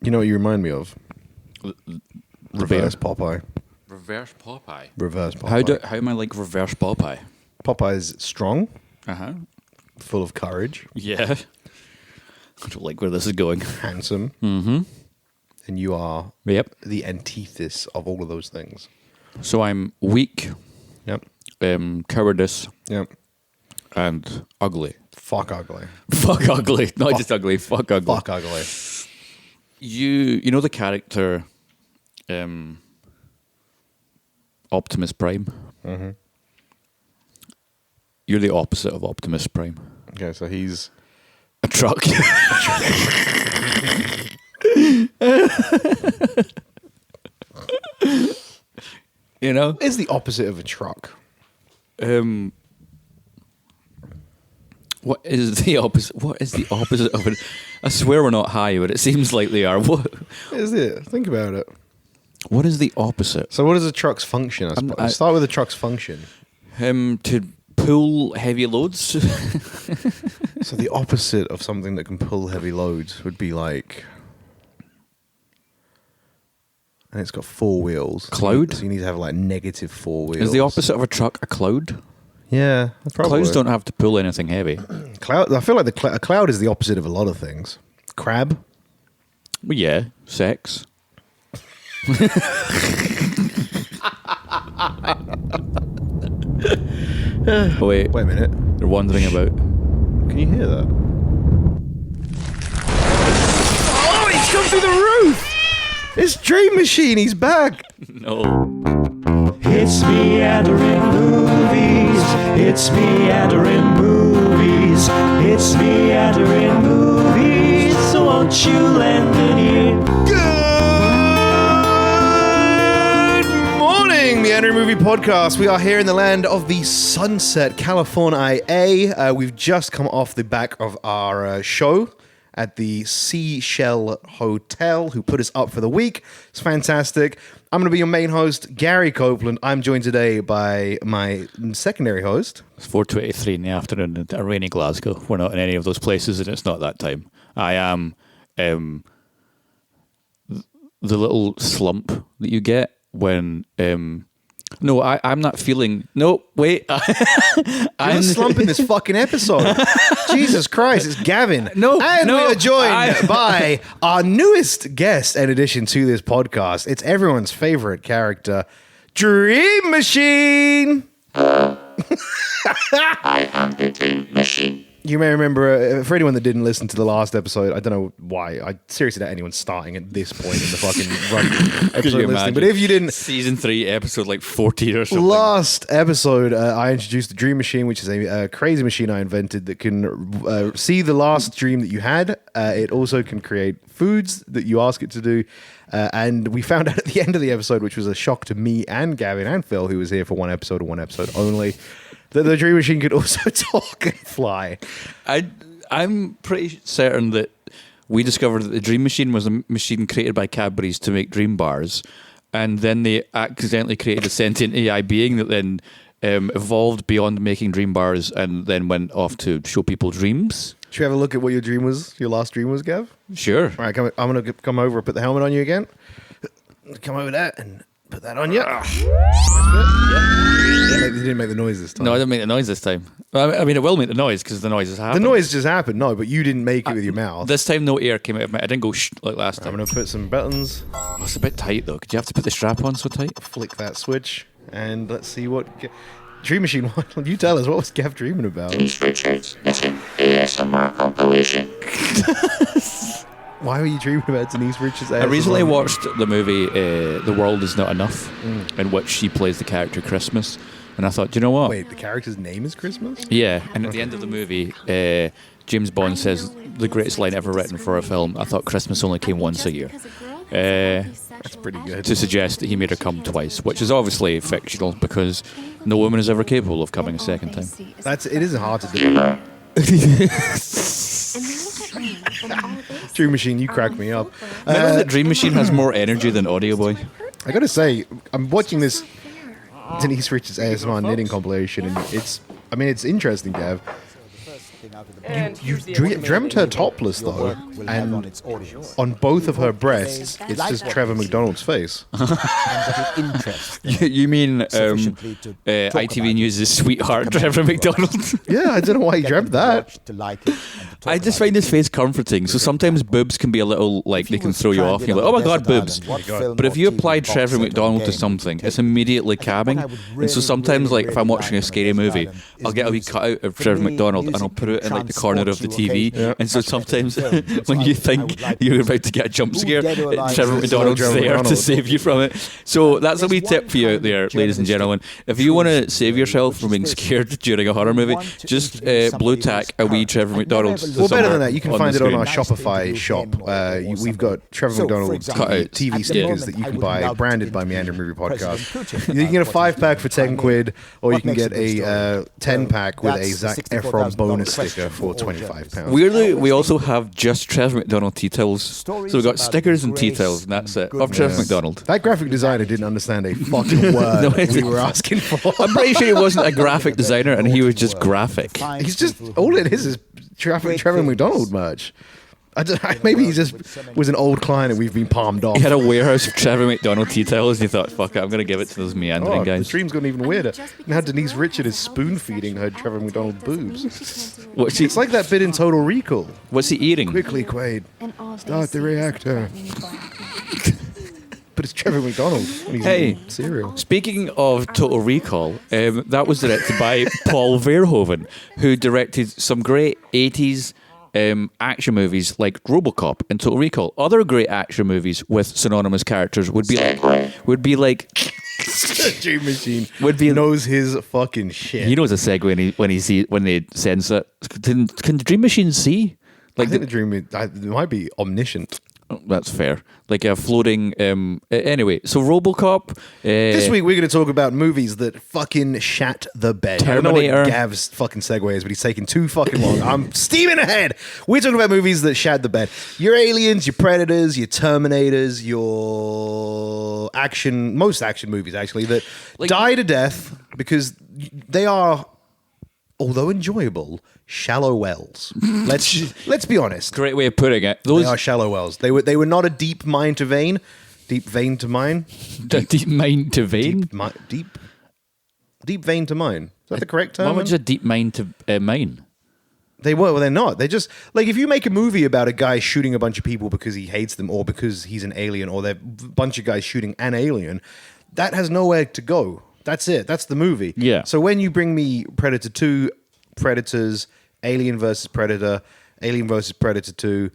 You know what you remind me of? Reverse bear. Popeye. Reverse Popeye. Reverse Popeye. How am I like reverse Popeye? Popeye's strong, Full of courage, Yeah. I don't like where this is going. handsome, and you are Yep. the antithesis of all of those things. So I'm weak, Yep. cowardice, Yep. and ugly. Fuck ugly. Fuck ugly. Not just ugly, fuck ugly. Fuck ugly. You know the character Optimus Prime? Mm-hmm. You're the opposite of Optimus Prime. Okay, so he's A truck. You know? is the opposite of a truck. What is the opposite? What is the opposite of it? I swear we're not high, but it seems like they are. What Is it? Think about it. is the opposite? So, what is a truck's function? I start with a truck's function. To pull heavy loads. So, the opposite of something that can pull heavy loads would be like, and it's got 4 wheels. Cloud? So you need to have like negative 4 wheels. Is the opposite of a truck a cloud? Yeah, probably. Clouds don't have to pull anything heavy. Cloud. I feel like a cloud is the opposite of a lot of things. Crab. Well, yeah, sex. Wait, Wait a minute. they're wandering about. Can you hear that? Oh, he's come through the roof! It's Dream Machine. He's back. No. It's meandering movies. It's meandering movies. It's meandering movies. So won't you lend an ear? Good morning, Meandering Movie Podcast. We are here in the land of the Sunset, California. We've just come off the back of our show at the Seashell Hotel, who put us up for the week. It's fantastic. I'm going to be your main host, Gary Copeland. I'm joined today by my secondary host. It's 4:23 in the afternoon in a rainy Glasgow. We're not in any of those places, and it's not that time. I am the little slump that you get when... No, I'm not feeling... No, wait. I'm slumping this fucking episode. Jesus Christ, it's Gavin. No, and no, we are joined by our newest guest in addition to this podcast. It's everyone's favorite character, Dream Machine. I am the Dream Machine. You may remember, for anyone that didn't listen to the last episode, I don't know why. I seriously doubt anyone's starting at this point in the fucking run episode listening. But if you didn't... Season 3, episode like 14 or something. Last episode, I introduced the Dream Machine, which is a crazy machine I invented that can see the last dream that you had. It also can create foods that you ask it to do. And we found out at the end of the episode, which was a shock to me and Gavin and Phil, who was here for one episode and one episode only, that the Dream Machine could also talk and fly. I'm pretty certain that we discovered that the Dream Machine was a machine created by Cadbury's to make dream bars, and then they accidentally created a sentient AI being that then evolved beyond making dream bars and then went off to show people dreams. Should we have a look at what your last dream was, Gav? Sure. All right, I'm going to come over and put the helmet on you again. Come over that and put that on you. You didn't make the noise this time. No, I didn't make the noise this time. I mean, it will make the noise because the noise has happened. The noise just happened, no, but you didn't make it with your mouth. This time, no air came out of my... I didn't go shh like last time. I'm going to put some buttons, Oh, it's a bit tight, though. Could you have to put the strap on so tight? flick that switch, and let's see what... Dream Machine, what, you tell us, what was Gav dreaming about? Denise Richards is an ASMR compilation. Why were you dreaming about Denise Richards? I recently watched the movie The World Is Not Enough, in which she plays the character Christmas. And I thought, do you know what? Wait, the character's name is Christmas? Yeah, and at the end of the movie, James Bond says the greatest line ever written for a film. I thought Christmas only came once a year. That's pretty good. To suggest that he made her come twice, which is obviously fictional because no woman is ever capable of coming a second time. It isn't hard to do. Dream Machine, you crack me up. Remember that Dream Machine has more energy than Audio Boy? I gotta say, I'm watching this Denise Richards ASMR knitting compilation, and it's interesting, Gav. You dreamt her topless though, and on both of her breasts, it says Trevor McDonald's face. You mean ITV News' sweetheart Trevor McDonald? Yeah, I don't know why you dreamt that. I just find his face comforting. So sometimes boobs can be a little like they can throw you off. You're like, oh my god, boobs. But if you apply Trevor McDonald to something, it's immediately calming. And so sometimes, like if I'm watching a scary movie, I'll get a wee cutout of Trevor McDonald and I'll put it in like the corner of the TV. Yeah. And so sometimes when you think you're about to get a jump scare, Trevor McDonald's there to save you from it. So that's a wee tip for you out there, ladies and gentlemen. If you want to save yourself from being scared during a horror movie, just blue tack a wee Trevor McDonald. Well, better than that, you can find it on our Shopify shop. We've got Trevor McDonald TV stickers that you can buy, branded by Meander Movie Podcast. You can get a 5-pack for 10 quid, or you can get a 10-pack with a Zac Efron bonus sticker for £25. Weirdly, we also have just Trevor McDonald tea towels. So we've got stickers and tea towels, and that's it. Of Trevor McDonald. That graphic designer didn't understand a fucking word we were asking for. I'm pretty sure he wasn't a graphic designer, and he was just graphic. He's just, all it is Trevor McDonald merch. Maybe he just was an old client and we've been palmed off. He had a warehouse of Trevor McDonald tea towels, and he thought, fuck it, I'm going to give it to those meandering The guys. stream's gotten even weirder. Now Denise Richard is spoon-feeding her Trevor McDonald boobs. It's like that bit in Total Recall. What's he eating? Quickly, Quaid. Start the reactor. But it's Trevor McDonald. He's eating cereal. Speaking of Total Recall, that was directed by Paul Verhoeven, who directed some great 80s action movies like RoboCop and Total Recall. Other great action movies with synonymous characters would be like Dream Machine knows his fucking shit. He knows a segue when they sense it. Can the Dream Machine see? Like I think it might be omniscient. Oh, that's fair. Like a floating. Anyway, so RoboCop. This week we're going to talk about movies that fucking shat the bed. Terminator. I don't know what Gav's fucking segue is, but he's taking too fucking long. I'm steaming ahead. We're talking about movies that shat the bed. Your aliens, your predators, your Terminators, your most action movies actually that die to death because they are, although enjoyable, shallow wells. Let's be honest. Great way of putting it. They are shallow wells. They were not a deep mine to vein. Deep vein to mine. Deep mine to vein. Deep vein to mine. Is that the correct term? What was a deep mine to mine? They were. Well, they're not. They just like if you make a movie about a guy shooting a bunch of people because he hates them, or because he's an alien, or they're a bunch of guys shooting an alien, that has nowhere to go. That's it. That's the movie. Yeah. So when you bring me Predator 2, Predators, Alien versus Predator, Alien versus Predator 2,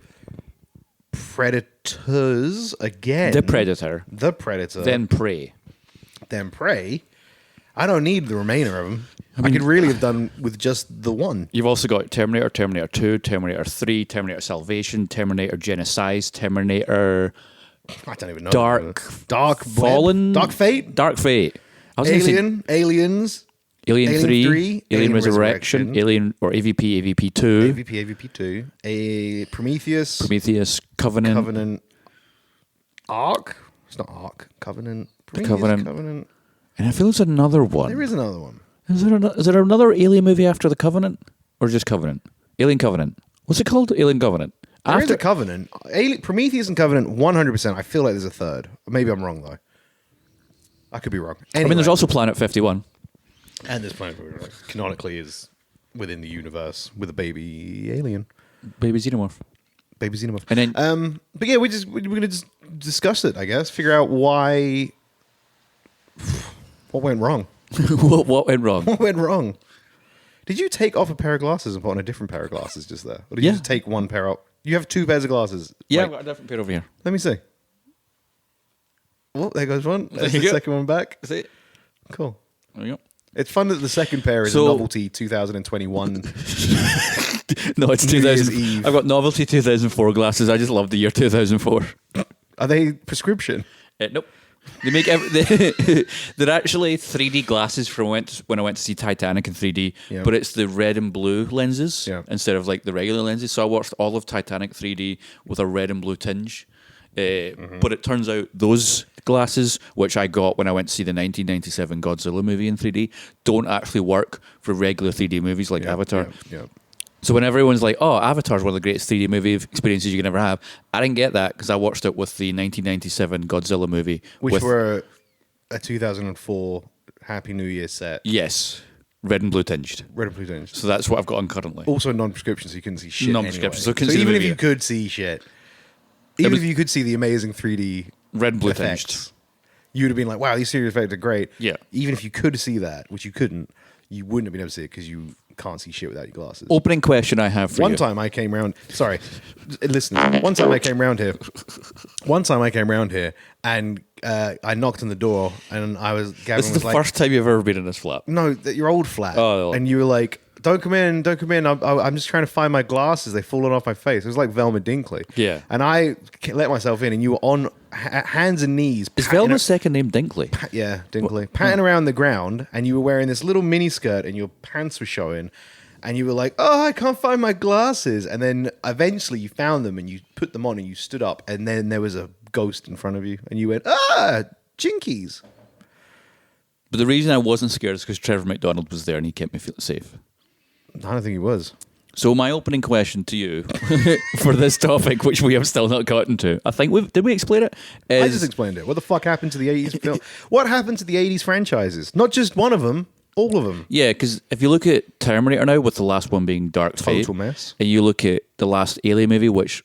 Predators again. The Predator. Then Prey. I don't need the remainder of them. I could really have done with just the one. You've also got Terminator, Terminator 2, Terminator 3, Terminator Salvation, Terminator Genocide, Terminator... I don't even know. Dark Fallen? Dark Fate? Dark Fate. Aliens... Alien 3, Alien Resurrection, Alien or AVP, AVP 2. AVP 2. Prometheus, Covenant. Ark? It's not Ark. Covenant. Covenant. And I feel there's another one. There is another one. Is there another Alien movie after the Covenant? Or just Covenant? Alien Covenant. What's it called? Alien Covenant. There is a Covenant. Prometheus and Covenant, 100%. I feel like there's a third. Maybe I'm wrong, though. I could be wrong. Anyway. I mean, there's also Planet 51. And this planet canonically is within the universe with a baby alien. Baby Xenomorph. And then, but yeah, we're going to just discuss it, I guess. Figure out what went wrong. What went wrong? What went wrong? Did you take off a pair of glasses and put on a different pair of glasses just there? Or did you just take one pair out? You have two pairs of glasses. Yeah, I've got a different pair over here. Let me see. Well, there goes one. There's the second one back. See it? Cool. There you go. It's fun that the second pair is a novelty 2021. No, it's 2000. I've got novelty 2004 glasses. I just love the year 2004. Are they prescription? Nope. They make they're actually 3D glasses from when I went to see Titanic in 3D, but it's the red and blue lenses instead of like the regular lenses. So I watched all of Titanic 3D with a red and blue tinge. But it turns out those glasses, which I got when I went to see the 1997 Godzilla movie in 3D, don't actually work for regular 3D movies like Avatar. So when everyone's like, "Oh, Avatar's one of the greatest 3D movie experiences you can ever have," I didn't get that because I watched it with the 1997 Godzilla movie, Which with, were a 2004 Happy New Year set. yes, red and blue tinged. Red and blue tinged. So that's what I've got on currently. Also non-prescription, so you couldn't see shit. Non-prescription, anyway. so I couldn't see the even if movie. you could see shit, even if you could see the amazing 3D Red and blue effects, tinged. you would have been like, "Wow, these serious effects are great." Yeah. Even if you could see that, which you couldn't, you wouldn't have been able to see it because you can't see shit without your glasses. Opening question I have for One you. time I came round. Sorry, listen. One time I came round here. And I knocked on the door, and I was. Gavin This is was the like, first time you've ever been in this flat. No, your old flat. Oh. And you were like, don't come in. I'm just trying to find my glasses. They've fallen off my face. It was like Velma Dinkley. Yeah. And I let myself in, and you were on hands and knees. Is Velma's second name Dinkley? Yeah, Dinkley. Patting around the ground, and you were wearing this little mini skirt, and your pants were showing. And you were like, "Oh, I can't find my glasses." And then eventually you found them, and you put them on, and you stood up, and then there was a ghost in front of you, and you went, jinkies. But the reason I wasn't scared is because Trevor McDonald was there and he kept me feeling safe. I don't think he was. So my opening question to you for this topic, which we have still not gotten to, I think did we explain it? I just explained it. What the fuck happened to the 80s film? What happened to the 80s franchises? Not just one of them, all of them. Yeah, because if you look at Terminator now, with the last one being Dark Fate, Total mess. and you look at the last Alien movie, which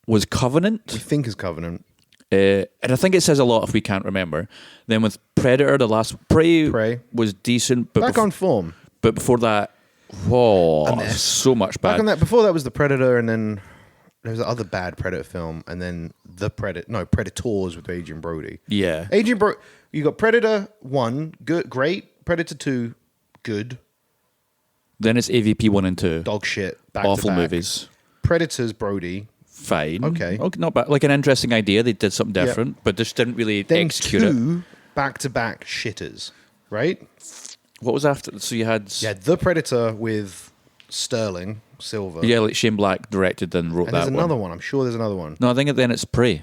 was Covenant, We think is Covenant. and I think it says a lot if we can't remember. Then with Predator, the last Prey was decent, but Back on form. but before that, whoa, A mess. so much Back bad. on that. Before that was the Predator, and then there was the other bad Predator film, and then Predators with Adrian Brody. Yeah, You got Predator 1, good, great. Predator 2, good. then it's AVP 1 and 2, Dog shit. Back awful to back. movies. Predators Brody. Fine, Okay. not bad. Like an interesting idea. They did something different, but just didn't really Then execute it. 2 back-to-back shitters, right? What was after? So you had Yeah, The Predator with Sterling Silver. yeah, like Shane Black directed and wrote And that there's another one. I'm sure there's another one. No, I think then it's Prey.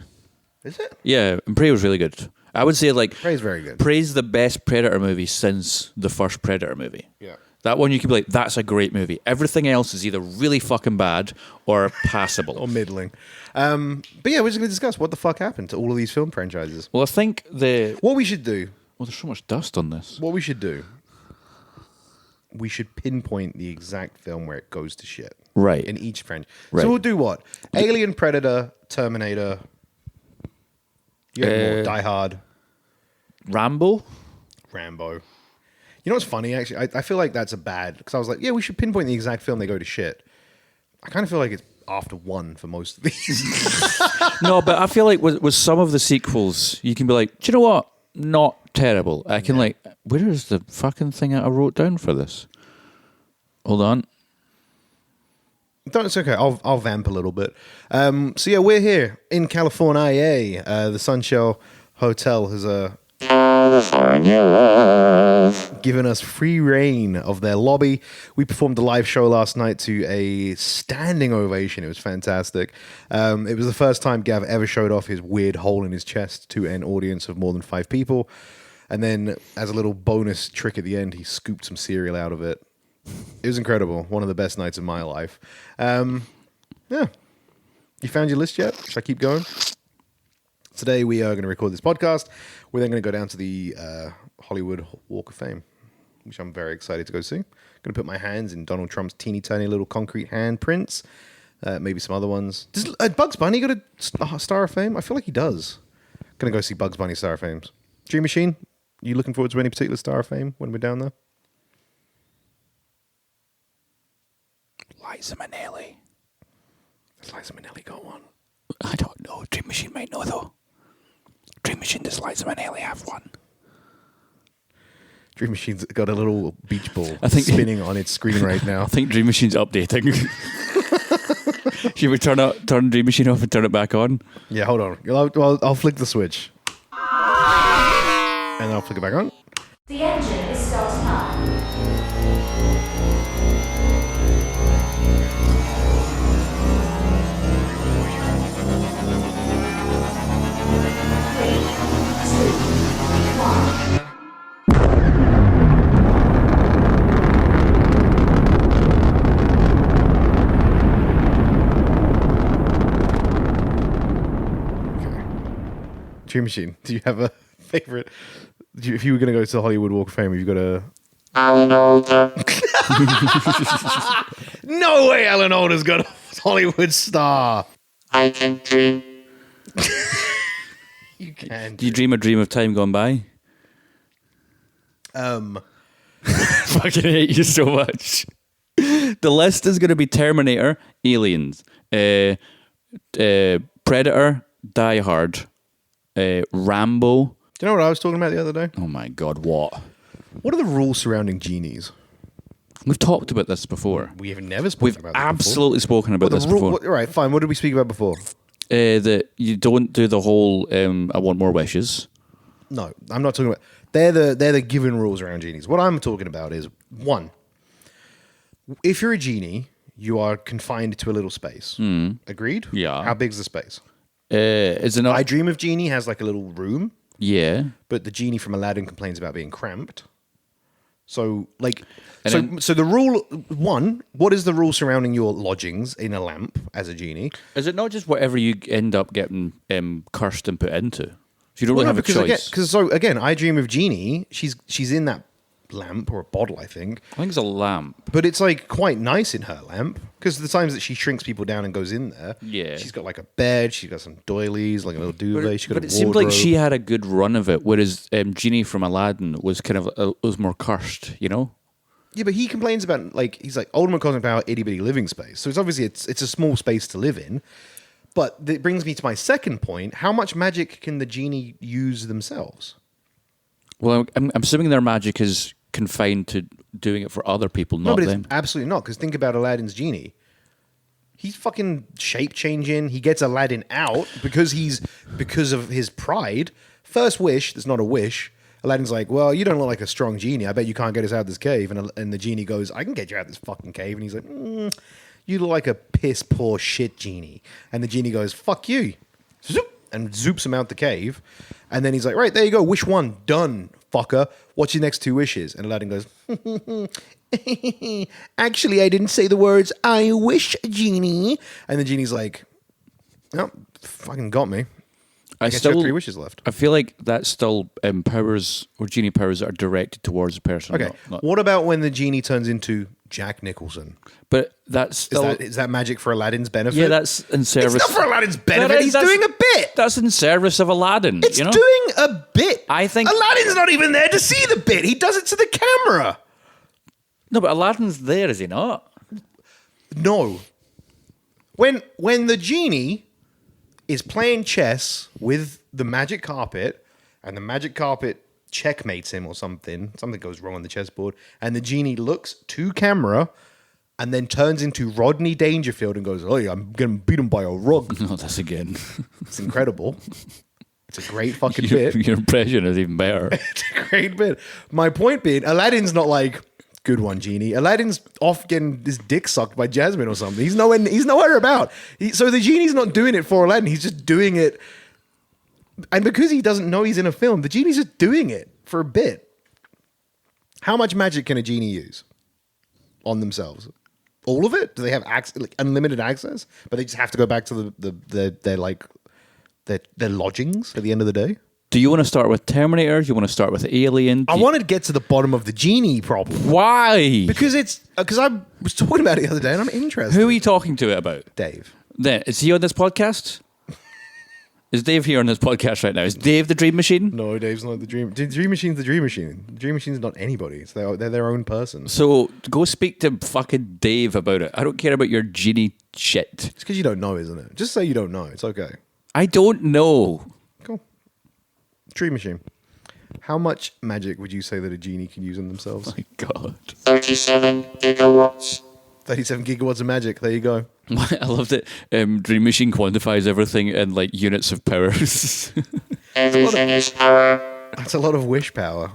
Is it? Yeah, and Prey was really good. I would say like Prey's very good. Prey's the best Predator movie since the first Predator movie. Yeah. That one you could be like, that's a great movie. Everything else is either really fucking bad or passable. Or middling. But yeah, we're just going to discuss what the fuck happened to all of these film franchises. Well, I think What we should do, there's so much dust on this. we should pinpoint the exact film where it goes to shit. Right. In each franchise. Right. So we'll do what? Alien, Predator, Terminator. You have more. Die Hard, Rambo? Rambo. You know what's funny, actually? I feel like that's a bad... Because I was like, yeah, we should pinpoint the exact film they go to shit. I kind of feel like it's after one for most of these. No, but I feel like with some of the sequels, you can be like, do you know what? Not terrible. I can like, where is the fucking thing that I wrote down for this? Hold on. It's okay. I'll vamp a little bit. So yeah, we're here in California. The Sunshell Hotel has California love. given us free reign of their lobby. We performed a live show last night to a standing ovation. It was fantastic. It was the first time Gav ever showed off his weird hole in his chest to an audience of more than 5 people. And then as a little bonus trick at the end, he scooped some cereal out of it. It was incredible. One of the best nights of my life. Yeah. You found your list yet? Should I keep going? Today we are going to record this podcast. We're then going to go down to the Hollywood Walk of Fame, which I'm very excited to go see. Going to put my hands in Donald Trump's teeny tiny little concrete handprints. Maybe some other ones. Does Bugs Bunny got a Star of Fame? I feel like he does. Going to go see Bugs Bunny Star of Fames. Dream Machine, you looking forward to any particular Star of Fame when we're down there? Liza Minnelli. Has Liza Minnelli got one? I don't know. Dream Machine might know though. Dream Machine, does Liza Minnelli have one? Dream Machine's got a little beach ball I think- spinning on its screen right now. I think Dream Machine's updating. Should we turn Dream Machine off and turn it back on? Yeah, hold on. I'll flick the switch. And I'll flick it back on. The engine is starting up. Dream Machine, do you have a favorite? If you were going to go to the Hollywood Walk of Fame, you've got to. Alan Alda. No way, Alan Alda's got a Hollywood star. I can dream. You can. Do you dream a dream of time gone by? Fucking hate you so much. The list is going to be Terminator, Aliens, Predator, Die Hard, Rambo. Do you know what I was talking about the other day? Oh my God, what? What are the rules surrounding genies? We've talked about this before. We have never spoken We've about this absolutely spoken about this before. All right, fine. What did we speak about before? That you don't do the whole I want more wishes. No, I'm not talking about. They're the given rules around genies. What I'm talking about is, one, if you're a genie, you are confined to a little space. Agreed? Yeah. How big's the space? Is it not? I Dream of Genie has like a little room, Yeah. but the genie from Aladdin complains about being cramped. So, like, And so the rule one, what is the rule surrounding your lodgings in a lamp as a genie? Is it not just whatever you end up getting cursed and put into? So you don't really have a choice. Because again, I Dream of Genie, she's in that lamp or a bottle, I think. I think it's a lamp. But it's like quite nice in her lamp because the times that she shrinks people down and goes in there, Yeah. she's got like a bed, she's got some doilies, like a little duvet. She's got But a it seemed like wardrobe. she had a good run of it, whereas Genie from Aladdin was kind of was more cursed, you know? Yeah, but he complains about like he's like ultimate cosmic power, itty bitty living space. So it's obviously it's a small space to live in. But it brings me to my second point: how much magic can the genie use themselves? Well, I'm assuming their magic is confined to doing it for other people, No, not but them. it's absolutely not. Because think about Aladdin's genie. He's fucking shape changing. He gets Aladdin out because of his pride. First wish, that's not a wish. Aladdin's like, well, you don't look like a strong genie. I bet you can't get us out of this cave. And the genie goes, I can get you out of this fucking cave. And he's like, you look like a piss poor shit genie. And the genie goes, fuck you. Zoop, and zoops him out the cave. And then he's like, right, there you go. Wish one. Done, fucker. What's your next two wishes? And Aladdin goes, actually, I didn't say the words, I wish, genie. And the genie's like, no, fucking got me. I guess you have 3 wishes left. I feel like that's still powers or genie powers that are directed towards a person. Okay. not- What about when the genie turns into Jack Nicholson? but that's still Is that magic for Aladdin's benefit? yeah, that's in service. It's not for Aladdin's benefit. is, He's that's- doing a bit. That's in service of Aladdin. It's you know? doing a bit. I think- Aladdin's not even there to see the bit. He does it to the camera. No, but Aladdin's there, is he not? No. When the genie is playing chess with the magic carpet, and the magic carpet checkmates him or something goes wrong on the chessboard, and the genie looks to camera and then turns into Rodney Dangerfield and goes, oh yeah, I'm going to beat him by a rug. No, that's again. It's incredible. It's a great fucking your, bit. your impression is even better. It's a great bit. My point being, Aladdin's not like, good one, genie. Aladdin's off getting his dick sucked by Jasmine or something. He's nowhere about. So the genie's not doing it for Aladdin. He's just doing it. And because he doesn't know he's in a film, the genie's just doing it for a bit. How much magic can a genie use on themselves? All of it? Do they have unlimited access? But they just have to go back to their lodgings at the end of the day? Do you want to start with Terminator? Do you want to start with Alien? I wanted to get to the bottom of the genie problem. Why? Because I was talking about it the other day and I'm interested. Who are you talking to it about? Dave. Then is he on this podcast? Is Dave here on this podcast right now? Is Dave the Dream Machine? No, Dave's not the Dream. The Dream Machine's the Dream Machine. The Dream Machine's not anybody. They're their own person. So go speak to fucking Dave about it. I don't care about your genie shit. It's because you don't know, isn't it? Just say you don't know. It's okay. I don't know. Cool. Dream Machine. How much magic would you say that a genie can use on themselves? My God. 37 gigawatts. 37 gigawatts of magic. There you go. I love that Dream Machine quantifies everything in like units of powers. Everything is power. That's a lot of wish power.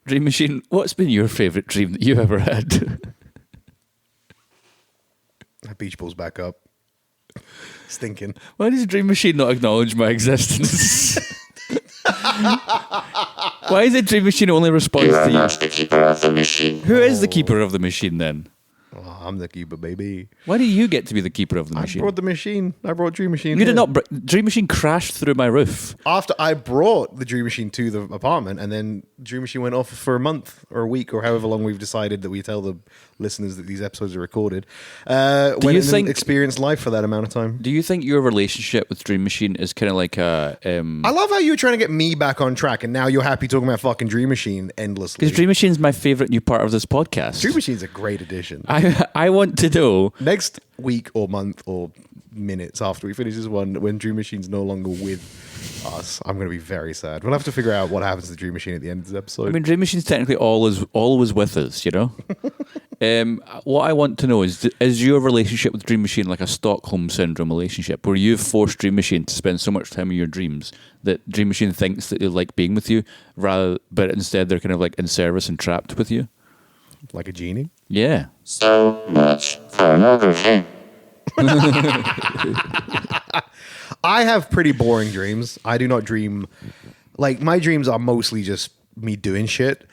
Dream Machine, what's been your favourite dream that you've ever had? That beach ball's back up. Stinking. Why does Dream Machine not acknowledge my existence? Why is it Dream Machine only responds You are to you? not the keeper of the machine. Who is the keeper of the machine then? Oh, I'm the keeper, baby. Why do you get to be the keeper of the I machine? brought the machine. I brought Dream Machine. You did here. not. Dream Machine crashed through my roof. After I brought the Dream Machine to the apartment, and then Dream Machine went off for a month or a week or however long we've decided that we tell the listeners that these episodes are recorded. you think- experienced life for that amount of time? Do you think your relationship with Dream Machine is kind of like a? I love how you were trying to get me back on track, and now you're happy talking about fucking Dream Machine endlessly. Because Dream Machine's my favorite new part of this podcast. Dream Machine's a great addition. I want to know. Next week or month or minutes after we finish this one, when Dream Machine's no longer with us, I'm going to be very sad. We'll have to figure out what happens to Dream Machine at the end of this episode. I mean, Dream Machine's technically always with us, you know. What I want to know is your relationship with Dream Machine like a Stockholm Syndrome relationship, where you've forced Dream Machine to spend so much time in your dreams that Dream Machine thinks that they like being with you, but instead they're kind of like in service and trapped with you? Like a genie? Yeah. So much for another thing. I have pretty boring dreams. I do not dream. Like, my dreams are mostly just me doing shit.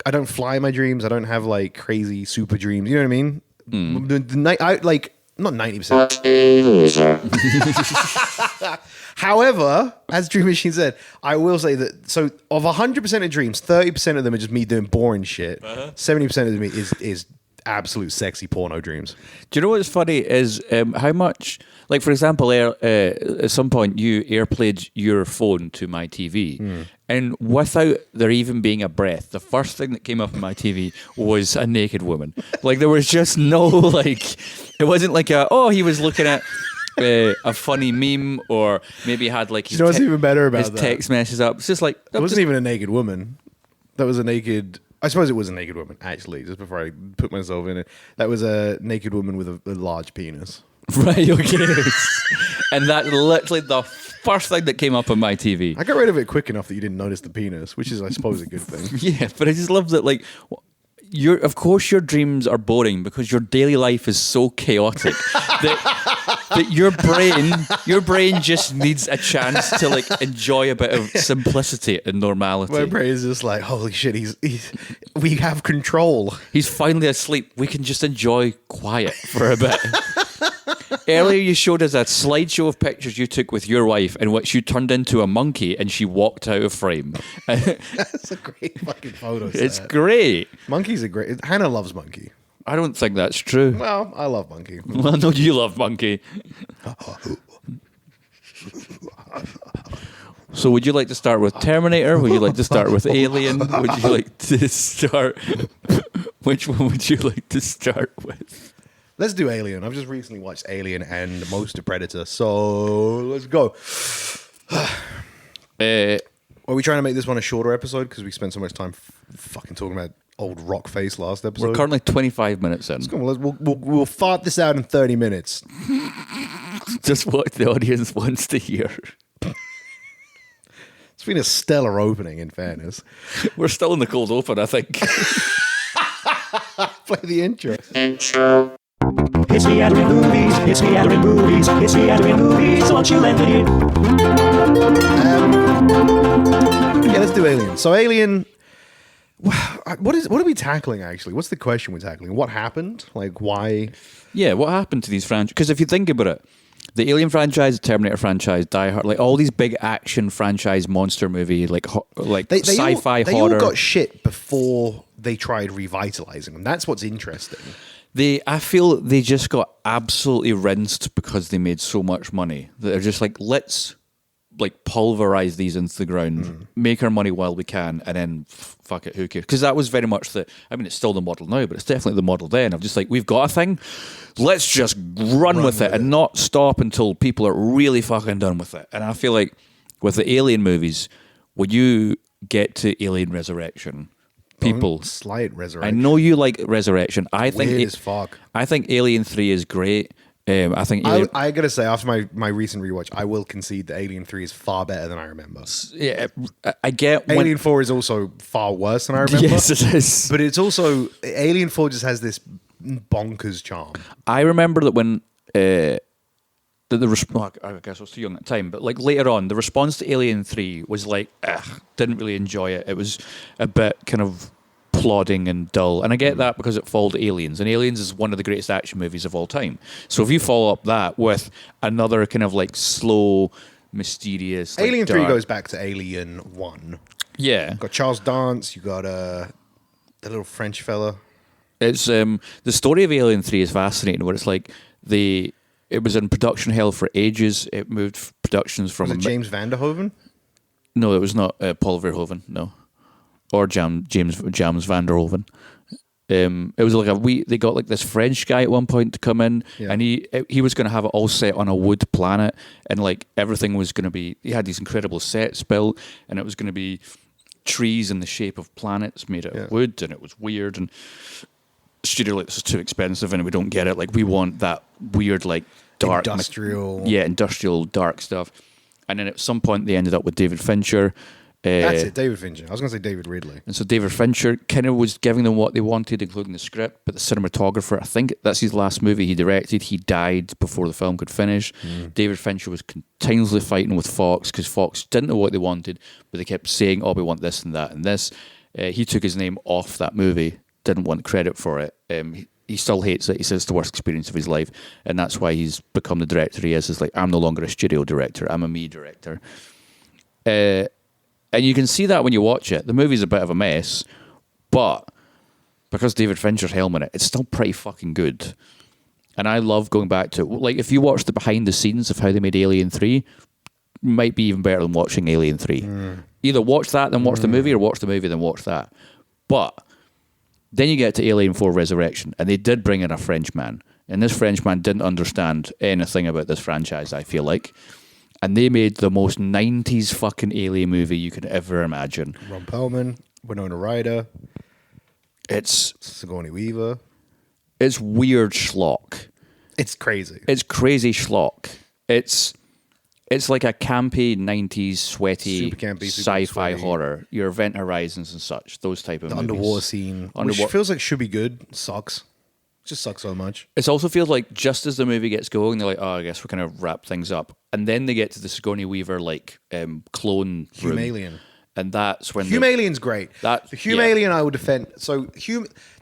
I don't fly in my dreams. I don't have, like, crazy super dreams. You know what I mean? The night, not 90%. What a loser. However, as Dream Machine said, I will say that, so of 100% of dreams, 30% of them are just me doing boring shit. 70% of them is absolute sexy porno dreams. Do you know what's funny is how much, like for example, at some point you airplayed your phone to my TV, and without there even being a breath, the first thing that came up on my TV was a naked woman. Like there was just no like, it wasn't like he was looking at a funny meme, or maybe had like his, You know what's even better about his that? text messages up. It's just like It wasn't even a naked woman. That was a naked. I suppose it was a naked woman, actually, just before I put myself in it. That was a naked woman with a large penis. right, okay. And that's literally the first thing that came up on my TV. I got rid of it quick enough that you didn't notice the penis, which is, I suppose, a good thing. Yeah, but I just love that, like, of course your dreams are boring because your daily life is so chaotic that your brain just needs a chance to like enjoy a bit of simplicity and normality. My brain is just like, holy shit, we have control. He's finally asleep. We can just enjoy quiet for a bit. Earlier you showed us a slideshow of pictures you took with your wife in which you turned into a monkey and she walked out of frame. That's a great fucking photo set. It's great. Monkey's a great... Hannah loves Monkey. I don't think that's true. Well, I love Monkey. Well, no, you love Monkey. So would you like to start with Terminator? Would you like to start with Alien? Would you like to start... Which one would you like to start with? Let's do Alien. I've just recently watched Alien and most of Predator, so let's go. Are we trying to make this one a shorter episode because we spent so much time fucking talking about old rock face last episode? We're currently 25 minutes in. Come on, we'll fart this out in 30 minutes. Just what the audience wants to hear. It's been a stellar opening, in fairness. We're still in the cold open, I think. Play the intro. Intro. It's me at movies. It's me at movies. It's me at movies. So won't you lend me? Yeah, let's do Alien. So Alien, what are we tackling actually? What's the question we're tackling? What happened? Like why? Yeah, what happened to these franchises? Because if you think about it, the Alien franchise, the Terminator franchise, Die Hard, like all these big action franchise monster movie, like sci-fi they horror. all got shit before they tried revitalizing them. That's what's interesting. I feel they just got absolutely rinsed because they made so much money that they're just like, let's like pulverize these into the ground, make our money while we can, and then fuck it, who cares? Because that was very much it's still the model now, but it's definitely the model then of just like, we've got a thing, let's just run with it and not stop until people are really fucking done with it. And I feel like with the Alien movies, when you get to Alien Resurrection, people, slight Resurrection. I know you like Resurrection. I think Weird as fuck. I think Alien 3 is great. I think Alien, I gotta say, after my recent rewatch, I will concede that Alien 3 is far better than I remember. yeah, I get when, Alien 4 is also far worse than I remember. Yes, it is. But it's also, Alien 4 just has this bonkers charm. I remember that when I guess I was too young at the time, but like later on, the response to Alien 3 was like, didn't really enjoy it. It was a bit kind of plodding and dull. And I get that because it followed Aliens, and Aliens is one of the greatest action movies of all time. So if you follow up that with another kind of like slow, mysterious, like, Alien 3 dark- goes back to Alien 1. yeah, Got Charles Dance, you got the little French fella. it's the story of Alien 3 is fascinating. Where it's like it was in production hell for ages. It moved productions from Was it James Van der Hoeven? No, it was not Paul Verhoeven. No, or James Van der Hoeven. It was like they got like this French guy at one point to come in, Yeah. and he was going to have it all set on a wood planet, and like everything was going to be. He had these incredible sets built, and it was going to be trees in the shape of planets made out of wood, and it was weird. And studio like, this is too expensive, and we don't get it. Like we want that weird like dark industrial dark stuff. And then at some point they ended up with David Fincher. That's it, David Fincher. I was going to say David Ridley. And so David Fincher kind of was giving them what they wanted, including the script, but the cinematographer, I think that's his last movie he directed. He died before the film could finish. David Fincher was continuously fighting with Fox because Fox didn't know what they wanted, but they kept saying, oh, we want this and that and this. He took his name off that movie, didn't want credit for it. He still hates it. He says it's the worst experience of his life, and that's why he's become the director he is. It's like, I'm no longer a studio director. I'm a me director. And you can see that when you watch it. The movie's a bit of a mess, but because David Fincher's helming it, it's still pretty fucking good. And I love going back to, like, if you watch the behind the scenes of how they made Alien 3, might be even better than watching Alien 3. Either watch that, then watch the movie, or watch the movie, then watch that. But then you get to Alien 4 Resurrection, and they did bring in a Frenchman. And this Frenchman didn't understand anything about this franchise, I feel like. And they made the most 90s fucking Alien movie you could ever imagine. Ron Perlman, Winona Ryder, It's Sigourney Weaver. It's weird schlock. It's crazy. It's crazy schlock. It's like a campy 90s sweaty Super campy, super sci-fi sweaty. horror. Your Event Horizons and such, those type of The movies. underwater scene, which feels like should be good, sucks. Just sucks so much. It also feels like just as the movie gets going, they're like, oh, I guess we're going to wrap things up. And then they get to the Sigourney Weaver like clone room. Humalien. And that's when Humalien's great. That- The Humalien I would defend. So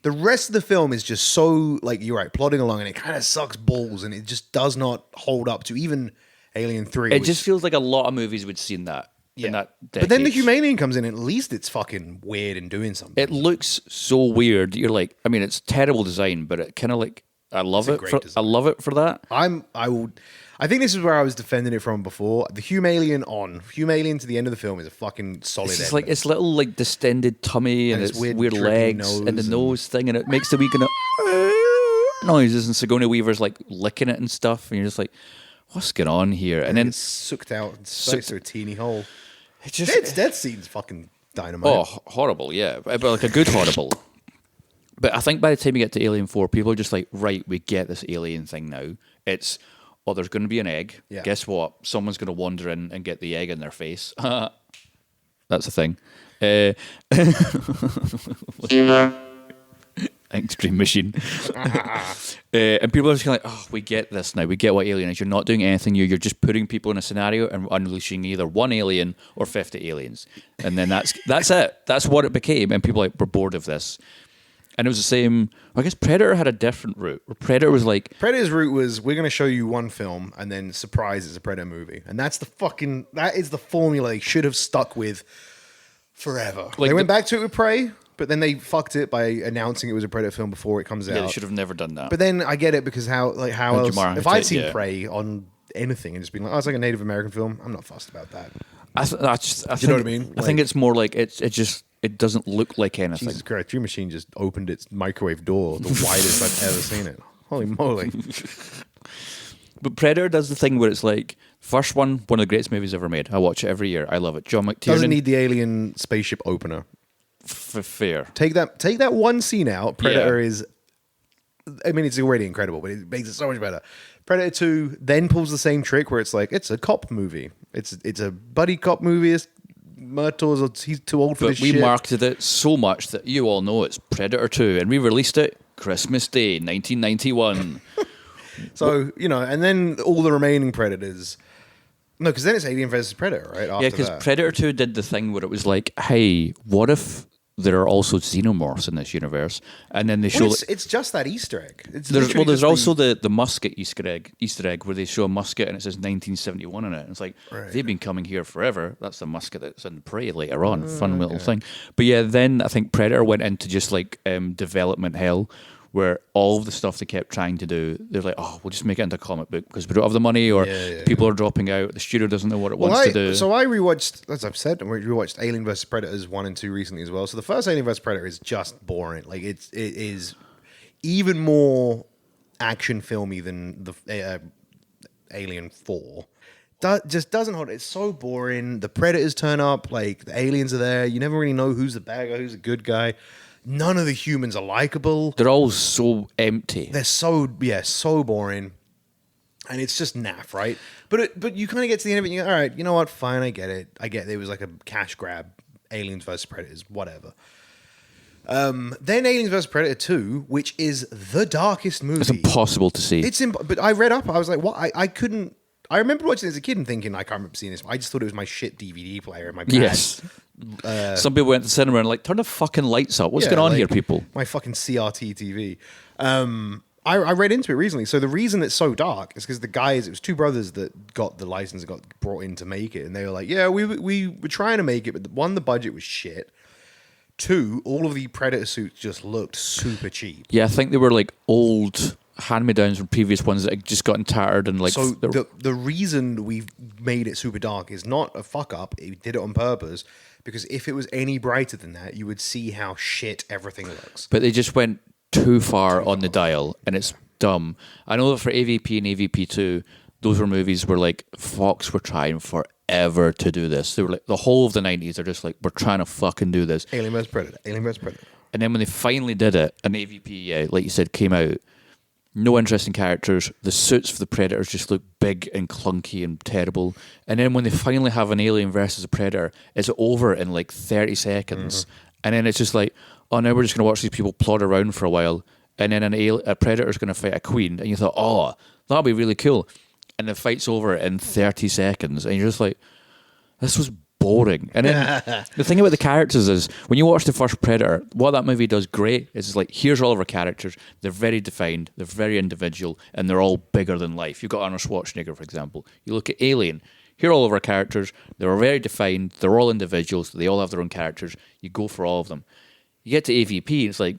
the rest of the film is just so, like, you're right, plodding along, and it kind of sucks balls, and it just does not hold up to even Alien 3. it just feels like a lot of movies would see in that. In that But then the decade. Humalian comes in, at least it's fucking weird and doing something. It looks so weird. You're like, I mean, it's terrible design, but it kind of like, I love a it. great I design. love it for that. I think this is where I was defending it from before. The Humalien to the end of the film is a fucking solid It's just end. like its little like distended tummy and, And its its weird weird drippy legs and the nose nose thing, and it makes the wee kind of noises. And Sigourney Weaver's like licking it and stuff, and you're just like, what's going on here? And then it's sucked out and sucked through a teeny hole. it just Dead scene's fucking dynamite. oh horrible, yeah, but like a good horrible. But I think by the time you get to Alien 4, people are just like, right, we get this alien thing now. It's, oh, there's going to be an egg. Yeah. Guess what? Someone's going to wander in and get the egg in their face. That's a thing. Humor. Thanks, Dream Machine. And people are just kind of like, oh, we get this now. We get what Alien is. You're not doing anything new. You're just putting people in a scenario and unleashing either one alien or 50 aliens. And then that's it. That's what it became. And people are like, we're bored of this. And it was the same. I guess Predator had a different route. Where Predator was like, Predator's route was, we're going to show you one film and then surprise it's a Predator movie. And that is the formula they should have stuck with forever. Like they went back to it with Prey, but then they fucked it by announcing it was a Predator film before it comes out. yeah, they should have never done that. But then I get it because how else? Jamar If Hutt, I'd seen yeah. Prey on anything and just been like, oh, it's like a Native American film, I'm not fussed about that. I think, you know what I mean? I think Like- it's more like it doesn't look like anything. Jesus Christ, Dream Machine just opened its microwave door, the widest I've ever seen it. Holy moly. But Predator does the thing where it's like, first one of the greatest movies ever made. I watch it every year. I love it. John McTiernan. Doesn't need the alien spaceship opener. fair. Take that one scene out. Predator is, I mean, it's already incredible, but it makes it so much better. Predator 2 then pulls the same trick where it's like, it's a cop movie. It's a buddy cop movie. He's too old for But this we shit. marketed it so much that you all know it's Predator 2, and we released it Christmas Day, 1991. So, and then all the remaining Predators. No, because then it's Alien versus Predator, right? Yeah, After because that. Predator 2 did the thing where it was like, hey, what if there are also xenomorphs in this universe, and then they show. Well, it's just that Easter egg. It's There's literally there's just also the musket Easter egg where they show a musket and it says 1971 in it. And it's like they've been coming here forever. That's the musket that's in Prey later on. Fun little thing. But yeah, then I think Predator went into just like development hell, where all of the stuff they kept trying to do, they're like, oh, we'll just make it into a comic book because we don't have the money, or people are dropping out. The studio doesn't know what it wants to do. So I rewatched, as I've said, I rewatched Alien vs Predators 1 and 2 recently as well. So the first Alien vs Predator is just boring. Like it is even more action filmy than the Alien 4. Just doesn't hold. It's so boring. The Predators turn up, like the aliens are there. You never really know who's the bad guy, who's the good guy. None of the humans are likable. They're all so empty. They're so boring, and it's just naff, right? But you kind of get to the end of it, and you go, all right, you know what? Fine, I get it. It was like a cash grab. Aliens vs Predators, whatever. Then Aliens vs Predator 2, which is the darkest movie. It's impossible to see. But I read up. I was like, what? I couldn't. I remember watching it as a kid and thinking, I can't remember seeing this. I just thought it was my shit DVD player in my bag. Yes. Some people went to the cinema and like, turn the fucking lights up. What's going on here, people? My fucking CRT TV. I read into it recently. So the reason it's so dark is because it was two brothers that got the license and got brought in to make it. And they were like, yeah, we were trying to make it, but one, the budget was shit. Two, all of the Predator suits just looked super cheap. Yeah, I think they were like old hand-me-downs from previous ones that had just gotten tattered and like. So the reason we've made it super dark is not a fuck up. It did it on purpose because if it was any brighter than that, you would see how shit everything looks. But they just went too far on the dial, and it's dumb. I know that for AVP and AVP2, those were movies where like Fox were trying forever to do this. They were like the whole of the 90s. They're just like, we're trying to fucking do this. Alien vs Predator. Alien vs Predator. And then when they finally did it, and AVP, like you said, came out. No interesting characters. The suits for the Predators just look big and clunky and terrible. And then when they finally have an alien versus a Predator, it's over in like 30 seconds. Mm-hmm. And then it's just like, oh, now we're just going to watch these people plod around for a while. And then a Predator's going to fight a queen. And you thought, oh, that'll be really cool. And the fight's over in 30 seconds. And you're just like, this was boring. And then the thing about the characters is when you watch the first Predator, what that movie does great is like, here's all of our characters. They're very defined, they're very individual, and they're all bigger than life. You've got Arnold Schwarzenegger, for example. You look at Alien, here are all of our characters. They're very defined, they're all individuals, they all have their own characters. You go for all of them. You get to AVP, and it's like,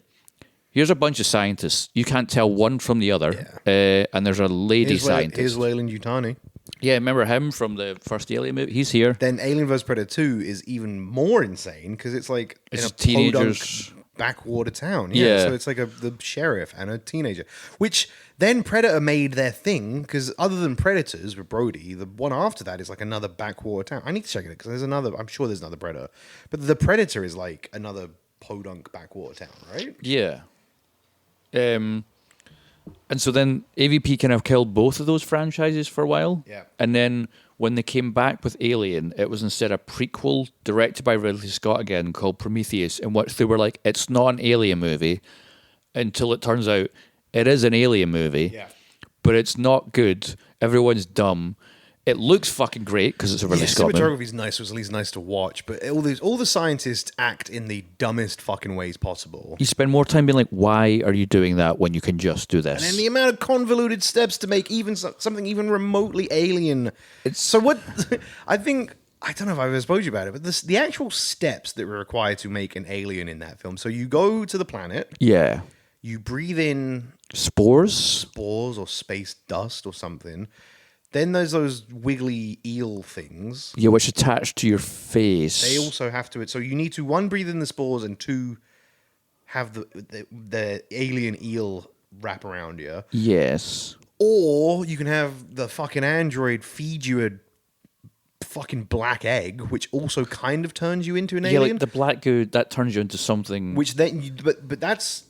here's a bunch of scientists. You can't tell one from the other. And there's a lady scientist. Here's Leyland Yutani. Yeah, remember him from the first Alien movie? He's here. Then Alien vs Predator 2 is even more insane because it's like it's in a teenagers backwater town. Yeah, so it's like the sheriff and a teenager. Which then Predator made their thing because other than Predators with Brody, the one after that is like another backwater town. I need to check it because there's another. I'm sure there's another Predator, but the Predator is like another podunk backwater town, right? Yeah. And so then AVP kind of killed both of those franchises for a while. Yeah. And then when they came back with Alien, it was instead a prequel directed by Ridley Scott again called Prometheus, in which they were like, it's not an Alien movie until it turns out it is an Alien movie, but it's not good. Everyone's dumb. It looks fucking great because it's a Ridley Scott movie. Cinematography's nice. It was at least nice to watch, but all the scientists act in the dumbest fucking ways possible. You spend more time being like, why are you doing that when you can just do this? And then the amount of convoluted steps to make even something even remotely alien. So what? I don't know if I've ever spoke to you about it, but the actual steps that were required to make an alien in that film. So you go to the planet. Yeah. You breathe in spores or space dust or something. Then there's those wiggly eel things. Yeah, which attach to your face. They also have to. So you need to, one, breathe in the spores, and two, have the alien eel wrap around you. Yes. Or you can have the fucking android feed you a fucking black egg, which also kind of turns you into an alien. Yeah, like the black goo, that turns you into something. Which then, but that's,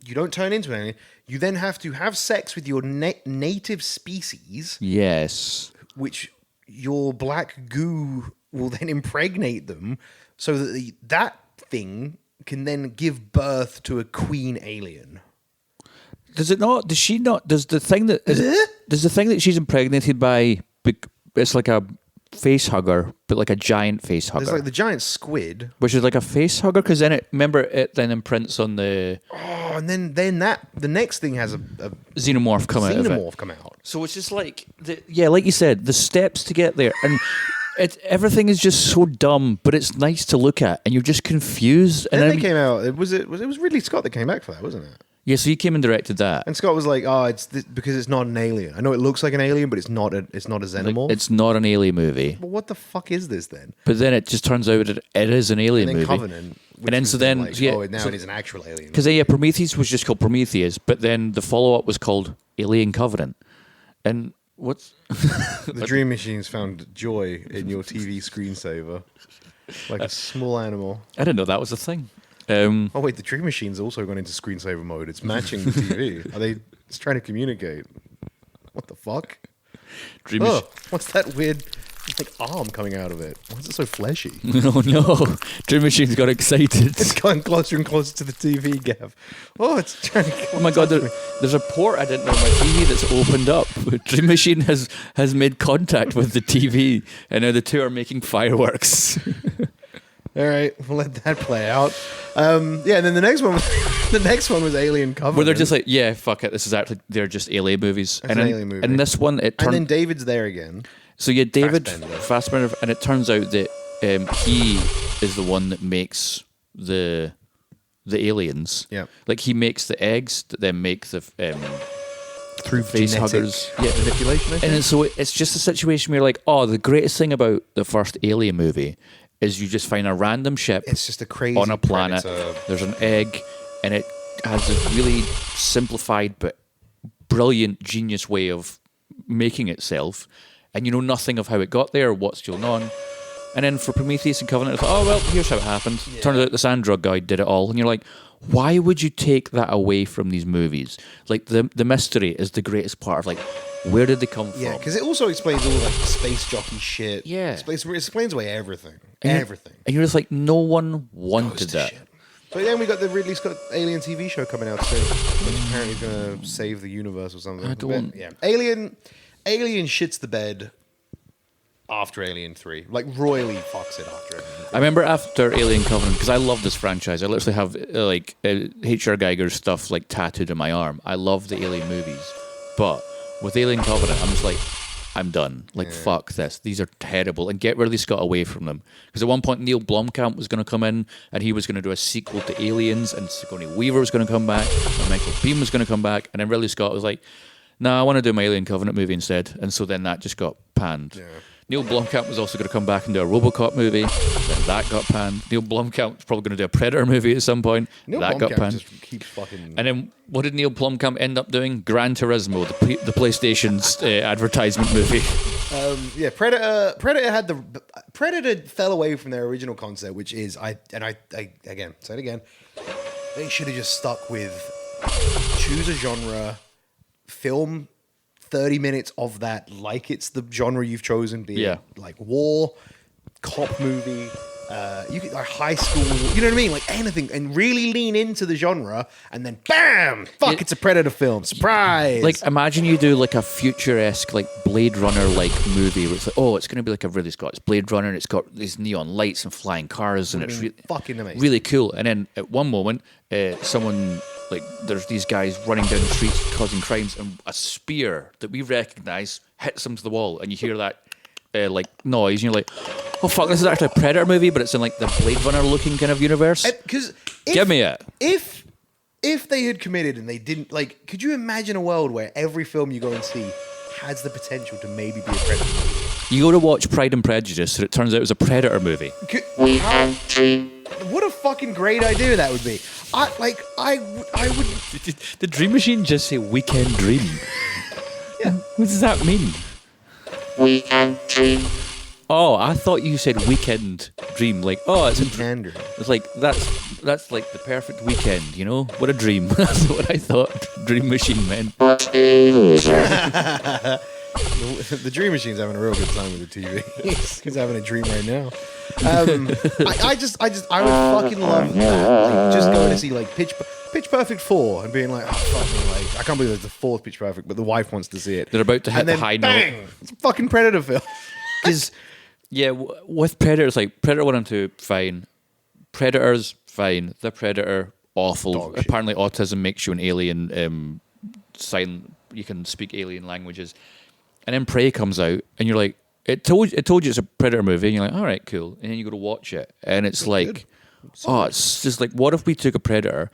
you don't turn into an alien. You then have to have sex with your native species. Yes. Which your black goo will then impregnate them so that that thing can then give birth to a queen alien. Does it not? Does she not? Does the thing that she's impregnated by? It's like a face hugger, but like a giant face hugger. There's like the giant squid. Which is like a face hugger, because then it then imprints on the Oh, and then the next thing has a xenomorph come out of it. xenomorph come out. So it's just like, like you said, the steps to get there, and everything is just so dumb, but it's nice to look at, and you're just confused. And And then they came out. It was Ridley Scott that came back for that, wasn't it? yeah, so he came and directed that. And Scott was like, "Oh, it's because it's not an alien. I know it looks like an alien, but it's not a xenomorph. It's not an alien movie. But what the fuck is this then?" But then it just turns out that it is an alien And then movie. Covenant. And then which so was then like, yeah, now so- it is an actual alien. Because Prometheus was just called Prometheus, but then the follow-up was called Alien Covenant. And what's The Dream Machines found joy in your TV screensaver, like a small animal. I didn't know that was a thing. Oh wait, the Dream Machine's also gone into screensaver mode. It's matching the TV. It's trying to communicate. What the fuck? Dream Oh, Machine. what's that weird like arm coming out of it? Why is it so fleshy? Oh no! Dream Machine's got excited. It's going closer and closer to the TV, Gav. Oh, it's trying to. Oh my god! There's a port I didn't know on my TV that's opened up. Dream Machine has made contact with the TV, and now the two are making fireworks. All right, we'll let that play out. Yeah, and then the next one was Alien Covenant. Where they're just like, yeah, fuck it. This is actually they're just alien movies. It's an alien movie. And this one, it and turned. then David's there again. So yeah, David Fassbender. Fassbender, and it turns out that he is the one that makes the aliens. Yeah. Like he makes the eggs that then make the Through face genetic huggers. Yeah. manipulation, I think. And then, so it's just a situation where you're like, oh, the greatest thing about the first Alien movie is you just find a random ship It's just a crazy on a planet. predator. There's an egg, and it has a really simplified but brilliant, genius way of making itself. And you know nothing of how it got there or what's going on. And then for Prometheus and Covenant, it's like, oh, well, here's how it happened. Turns out the sand drug guy did it all. And you're like, why would you take that away from these movies? Like, the mystery is the greatest part of, like, where did they come Yeah, from? because it also explains all like the space jockey shit. Yeah. it explains away everything. And you're- Everything. And you're just like, no one Goes wanted to that. shit. But then we got the Ridley Scott Alien TV show coming out soon, which apparently is going to save the universe or something. I don't- But, yeah, Alien shits the bed after Alien 3. Like royally fucks it after Alien 3. I remember after Alien Covenant, because I love this franchise. I literally have H.R. Geiger's stuff like tattooed on my arm. I love the Alien movies, but with Alien Covenant, I'm just like, I'm done. Like, fuck this. These are terrible. And get Ridley Scott away from them. Because at one point, Neil Blomkamp was going to come in, and he was going to do a sequel to Aliens, and Sigourney Weaver was going to come back, and Michael Biehn was going to come back, and then Ridley Scott was like, nah, I want to do my Alien Covenant movie instead. And so then that just got panned. Yeah. Neil Blomkamp was also going to come back and do a RoboCop movie. Then that got panned. Neil Blomkamp was probably going to do a Predator movie at some point. Neil that got Blomkamp panned. just keeps fucking. And then what did Neil Blomkamp end up doing? Gran Turismo, the PlayStation's advertisement movie. Yeah, Predator fell away from their original concept, which is I again say it again. They should have just stuck with choose a genre, film 30 minutes of that like it's the genre you've chosen, be Yeah. it like war, cop movie, you could like high school, you know what I mean? Like anything, and really lean into the genre, and then bam, fuck, Yeah. it's a Predator film. Surprise! Like, imagine you do like a futuresque, like Blade Runner like movie where it's like, oh, it's going to be like a really Scott. It's Blade Runner, and it's got these neon lights and flying cars, and it's fucking amazing. really cool. And then at one moment, someone like there's these guys running down the streets causing crimes, and a spear that we recognize hits them to the wall, and you hear that like noise, and you're like, oh fuck, this is actually a Predator movie, but it's in like the Blade Runner looking kind of universe. Because Give me it. If they had committed and they didn't, like, could you imagine a world where every film you go and see has the potential to maybe be a Predator movie? You go to watch Pride and Prejudice, and it turns out it was a Predator movie. We can dream. What a fucking great idea that would be. I would. Did Dream Machine just say weekend dream? Yeah. What does that mean? We can dream. Oh, I thought you said weekend dream. Like, oh, Andrew. it's like that's like the perfect weekend, you know? What a dream. That's what I thought Dream Machine meant. What is The Dream Machine's having a real good time with the TV. He's having a dream right now. I would fucking love that. Like, just going to see like Pitch Perfect 4 and being like, oh fuck me, like I can't believe it's the fourth Pitch Perfect, but the wife wants to see it. They're about to hit and then the high bang, note. it's a fucking Predator film. Because Yeah, with Predators, like Predator 1 and 2, fine. Predators, fine. The Predator, awful. Dog shit. Apparently, autism makes you an alien. You can speak alien languages. And then Prey comes out, and you're like, it told you it's a Predator movie, and you're like, all right, cool. And then you go to watch it, and it's like, it's just like, what if we took a Predator,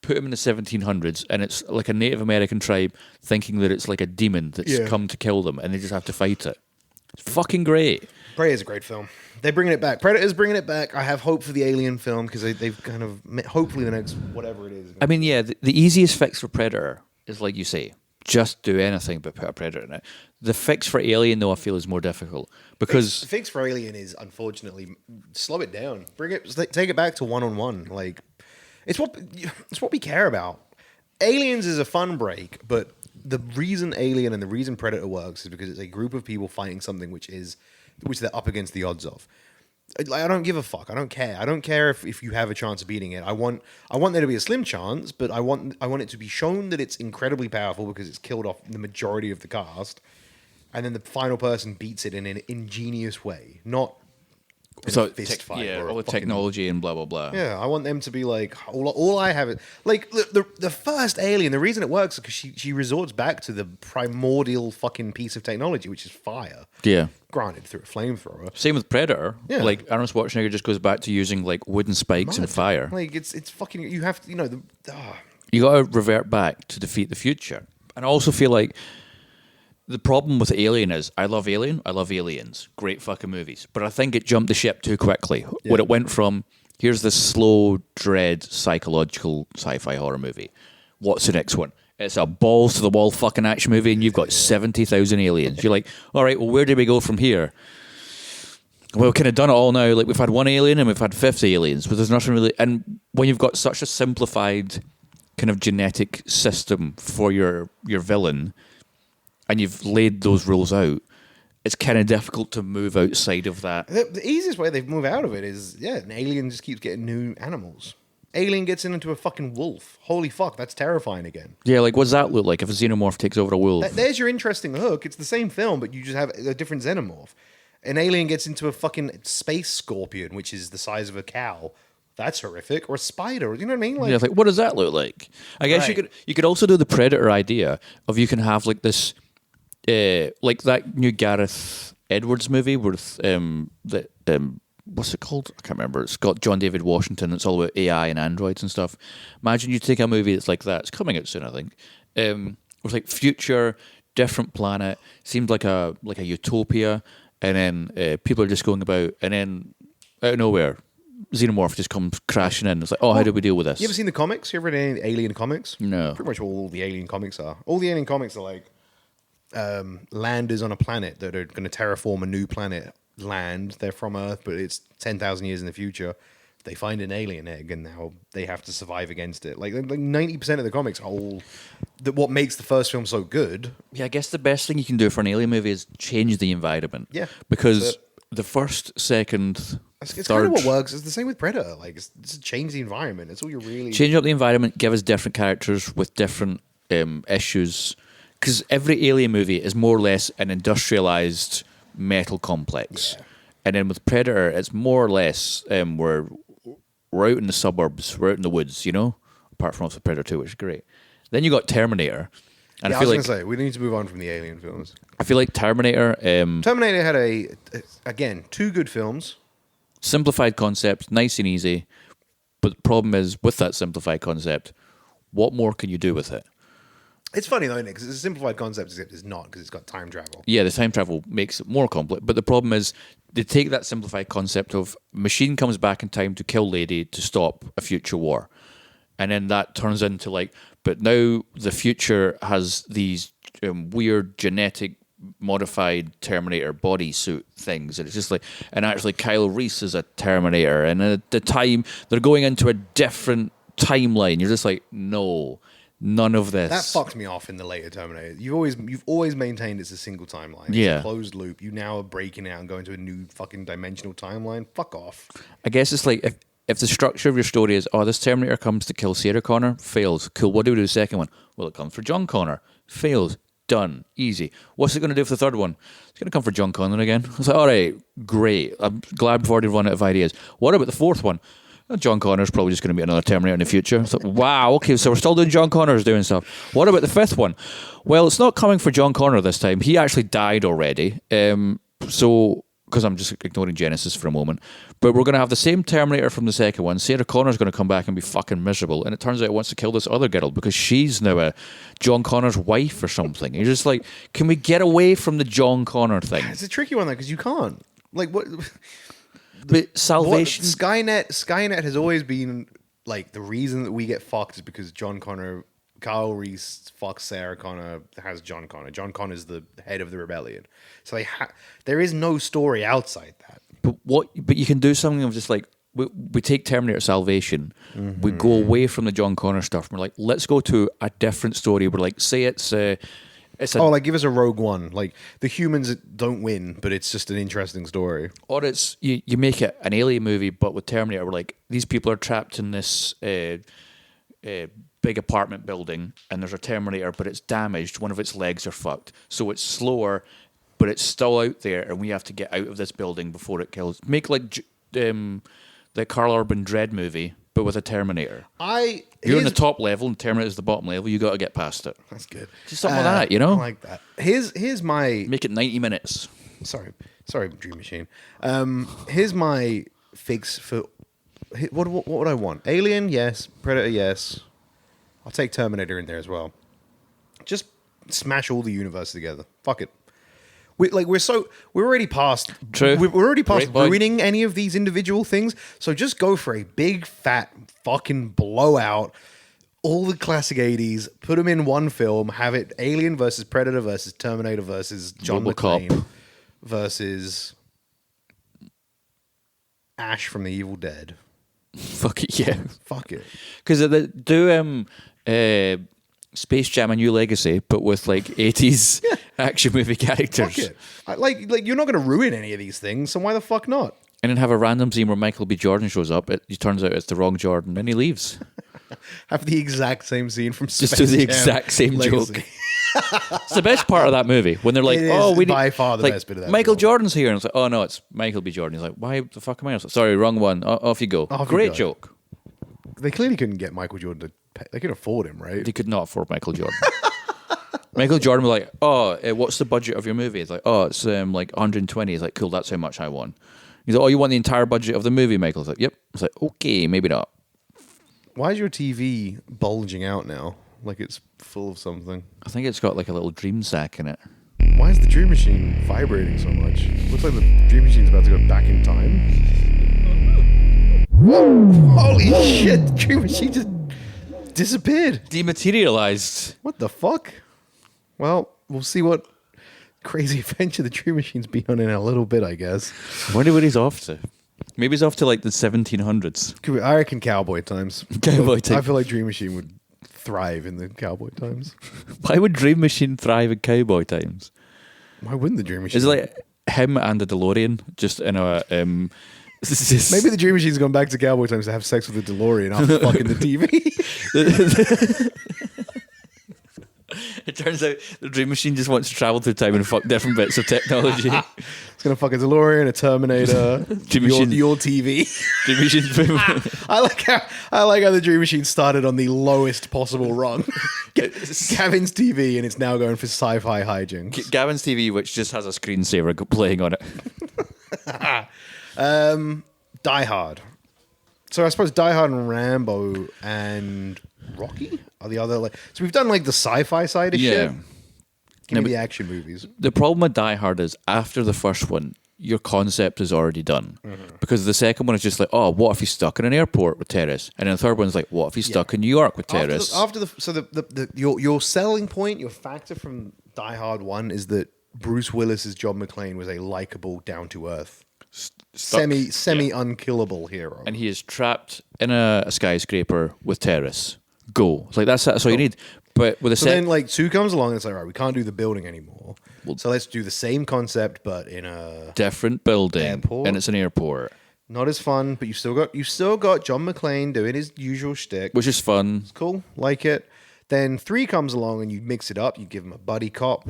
put him in the 1700s, and it's like a Native American tribe thinking that it's like a demon that's come to kill them, and they just have to fight it. It's fucking great. Prey is a great film. They're bringing it back. Predator's bringing it back. I have hope for the Alien film because they've kind of hopefully the next whatever it is. I mean, yeah, the easiest fix for Predator is like you say, just do anything but put a Predator in it. The fix for Alien, though, I feel is more difficult because The fix for Alien is unfortunately slow it down. Take it back to one-on-one. Like it's what we care about. Aliens is a fun break, but the reason Alien and the reason Predator works is because it's a group of people fighting something which they're up against the odds of. Like, I don't give a fuck. I don't care. I don't care if you have a chance of beating it. I want there to be a slim chance, but I want it to be shown that it's incredibly powerful because it's killed off the majority of the cast, and then the final person beats it in an ingenious way, not in a fist fight. Yeah, or a all the fucking- technology and blah blah blah. Yeah, I want them to be like all I have is like the first Alien. The reason it works is because she resorts back to the primordial fucking piece of technology, which is fire. Yeah. Granted, through a flamethrower. Same with Predator. Yeah. Like Arnold Schwarzenegger just goes back to using like wooden spikes and fire. Like it's fucking. You have to, You got to revert back to defeat the future. And I also feel like the problem with Alien is I love Alien, I love Aliens, great fucking movies, but I think it jumped the ship too quickly. Yeah. When it went from here's this slow, dread, psychological sci-fi horror movie. What's the next one? It's a balls to the wall fucking action movie, and you've got 70,000 aliens. You're like, all right, well, where do we go from here? Well, we've kind of done it all now. Like we've had one alien and we've had 50 aliens, but there's nothing really. And when you've got such a simplified kind of genetic system for your villain, and you've laid those rules out, it's kind of difficult to move outside of that. The easiest way they move out of it is an alien just keeps getting new animals. Alien gets into a fucking wolf. Holy fuck, that's terrifying again. Yeah, like what does that look like if a xenomorph takes over a wolf? There's your interesting hook. It's the same film, but you just have a different xenomorph. An alien gets into a fucking space scorpion, which is the size of a cow. That's horrific. Or a spider. You know what I mean? Yeah, like what does that look like? I guess Right. you could also do the Predator idea of you can have like this, like that new Gareth Edwards movie with what's it called? I can't remember. It's got John David Washington. It's all about AI and androids and stuff. Imagine you take a movie that's like that. It's coming out soon, I think. With like future, different planet. Seemed like a utopia, and then people are just going about, and then out of nowhere, xenomorph just comes crashing in. It's like, oh, how do we deal with this? You ever seen the comics? You ever read any Alien comics? No. Pretty much all the Alien comics are. All the Alien comics are like landers on a planet that are going to terraform a new planet. Land. They're from Earth, but it's 10,000 years in the future. They find an alien egg, and now they have to survive against it. Like 90% of the comics are all what makes the first film so good. Yeah, I guess the best thing you can do for an alien movie is change the environment. Yeah, because the first, second, It's third, kind of what works. It's the same with Predator. Like, it's change the environment. It's all you're really change up the environment, give us different characters with different issues. Because every alien movie is more or less an industrialized metal complex. Yeah. And then with Predator, it's more or less we're out in the suburbs, we're out in the woods, you know? Apart from also Predator 2, which is great. Then you got Terminator. And Yeah, I feel I was like gonna say we need to move on from the Alien films. I feel like Terminator, Terminator had again 2 good films. simplified concept, nice and easy. But the problem is with that simplified concept, what more can you do with it? It's funny though, because it's a simplified concept, except it's not because it's got time travel. Yeah, the time travel makes it more complex. But the problem is they take that simplified concept of machine comes back in time to kill lady to stop a future war. And then that turns into like, but now the future has these weird genetic modified Terminator bodysuit things. And it's just like, and actually Kyle Reese is a Terminator. And at the time, they're going into a different timeline. You're just like, no. None of this. That fucks me off in the later Terminator. You've always maintained it's a single timeline. It's Yeah. a closed loop. You now are breaking out and going to a new fucking dimensional timeline. Fuck off. I guess it's like if the structure of your story is, oh, this Terminator comes to kill Sarah Connor, fails. Cool. What do we do the second one? Well, it comes for John Connor, fails. Done. Easy. What's it going to do for the third one? It's going to come for John Connor again. I was like, all right, great. I'm glad we've already run out of ideas. What about the fourth one? John Connor's probably just going to be another Terminator in the future. It's like, wow, okay, so we're still doing John Connor's doing stuff. What about the fifth one? Well, it's not coming for John Connor this time. He actually died already. So, because I'm just ignoring Genesis for a moment. But we're going to have the same Terminator from the second one. Sarah Connor's going to come back and be fucking miserable. And it turns out it wants to kill this other girl because she's now a John Connor's wife or something. You're just like, can we get away from the John Connor thing? It's a tricky one, though, because you can't. Like, what... But salvation... Skynet has always been, like, the reason that we get fucked is because Kyle Reese fucks Sarah Connor, has John Connor. John Connor's the head of the rebellion. So there is no story outside that. But you can do something of just like, we take Terminator Salvation, we go away from the John Connor stuff, and we're like, let's go to a different story. We're like, say it's like give us a Rogue One. Like the humans don't win, but it's just an interesting story. Or it's you make it an alien movie, but with Terminator, we're like, these people are trapped in this big apartment building, and there's a Terminator, but it's damaged. One of its legs are fucked, so it's slower, but it's still out there, and we have to get out of this building before it kills. Make like the Carl Urban Dread movie, but with a Terminator. You're on the top level, and Terminator's the bottom level. You got to get past it. That's good. Just something like that, you know. I like that. Here's my make it 90 minutes. Sorry, Dream Machine. Here's my fix for what would I want? Alien, yes. Predator, yes. I'll take Terminator in there as well. Just smash all the universe together. Fuck it. We're already past. True. We're already past Great point. ruining any of these individual things. So just go for a big fat fucking blowout. All the classic 80s, put them in one film. Have it Alien versus Predator versus Terminator versus John RoboCop McClane versus Ash from the Evil Dead. Fuck it, yeah. Fuck it. Because do Space Jam: A New Legacy, but with like 80s action movie characters. Fuck it. Like you're not going to ruin any of these things, so why the fuck not? And then have a random scene where Michael B. Jordan shows up. It turns out it's the wrong Jordan, and he leaves. Have the exact same scene from Space Just do the Jam exact same Legacy. joke. It's the best part of that movie when they're like, It is "Oh, we need by far the like, best bit of that Michael film. Jordan's here," and it's like, "Oh no, it's Michael B. Jordan." He's like, "Why the fuck am I?" Sorry, wrong one. Off you go. Off you Great go. joke. They clearly couldn't get Michael Jordan to pay. They could afford him, right? They could not afford Michael Jordan. Michael Jordan was like, "Oh, what's the budget of your movie?" It's like, "Oh, it's like 120." He's like, "Cool, that's how much I want." He's like, "Oh, you want the entire budget of the movie?" Michael's like, "Yep." It's like, "Okay, maybe not." Why is your TV bulging out now? Like it's full of something. I think it's got like a little dream sack in it. Why is the Dream Machine vibrating so much? Looks like the Dream Machine's about to go back in time. Whoa! Holy shit! The Dream Machine just disappeared. Dematerialized. What the fuck? Well, we'll see what crazy adventure the Dream Machine's been on in a little bit, I guess. I wonder what he's off to. Maybe he's off to like the 1700s. I reckon cowboy times. Cowboy times. I feel like Dream Machine would thrive in the cowboy times. Why would Dream Machine thrive in cowboy times? Why wouldn't the Dream Machine? Is it like him and the DeLorean just in a Maybe the Dream Machine's gone back to cowboy times to have sex with the DeLorean after fucking the TV. It turns out the Dream Machine just wants to travel through time and fuck different bits of technology. It's gonna fuck a DeLorean, a Terminator, Dream Machine. your TV. Dream Machine's I like how the Dream Machine started on the lowest possible rung. Gavin's TV, and it's now going for sci-fi hijinks. Gavin's TV, which just has a screensaver playing on it. Die Hard. So I suppose Die Hard and Rambo and Rocky are the other. So we've done like the sci-fi side of shit. Give me the action movies. The problem with Die Hard is after the first one, your concept is already done. Because the second one is just like, oh, what if he's stuck in an airport with terrorists? And then the third one's like, what if he's stuck in New York with terrorists? Your selling point, your factor from Die Hard 1 is that Bruce Willis's John McClane was a likable, down to earth, semi unkillable hero, and he is trapped in a skyscraper with terrorists. Go. It's like that's all you need. But with a then like 2 comes along and it's like, right, we can't do the building anymore. Well, so let's do the same concept but in a different building, airport. And it's an airport. Not as fun, but you still got John McClane doing his usual shtick, Which is fun. It's cool, like it. Then 3 comes along and you mix it up. You give him a buddy cop.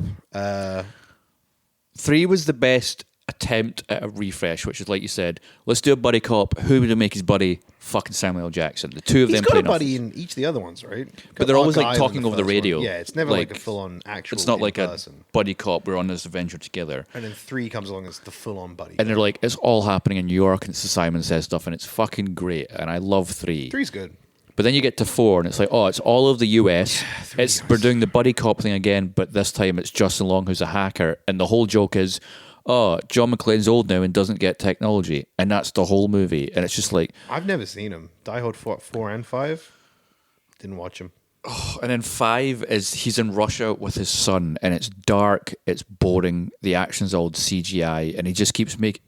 3 was the best attempt at a refresh, which is like you said, let's do a buddy cop. Who would make his buddy? Fucking Samuel L. Jackson. The two of He's them got a playing buddy in each of the other ones, right? but they're Got always like Argyle in talking over the first radio. one. Yeah, it's never like a full-on actual. It's not like person. a buddy cop. We're on this adventure together. And then 3 comes along as the full-on buddy. And they're like, it's all happening in New York, and it's the Simon Says stuff, and it's fucking great. And I love 3. 3's good. But then you get to 4, and it's like, oh, it's all of the US. We're doing the buddy cop thing again, but this time it's Justin Long who's a hacker, and the whole joke is, oh, John McClane's old now and doesn't get technology, and that's the whole movie. And it's just like, I've never seen him. Die Hard 4 and 5. Didn't watch him. and then 5 is he's in Russia with his son, and it's dark, it's boring, the action's all CGI, and he just keeps making.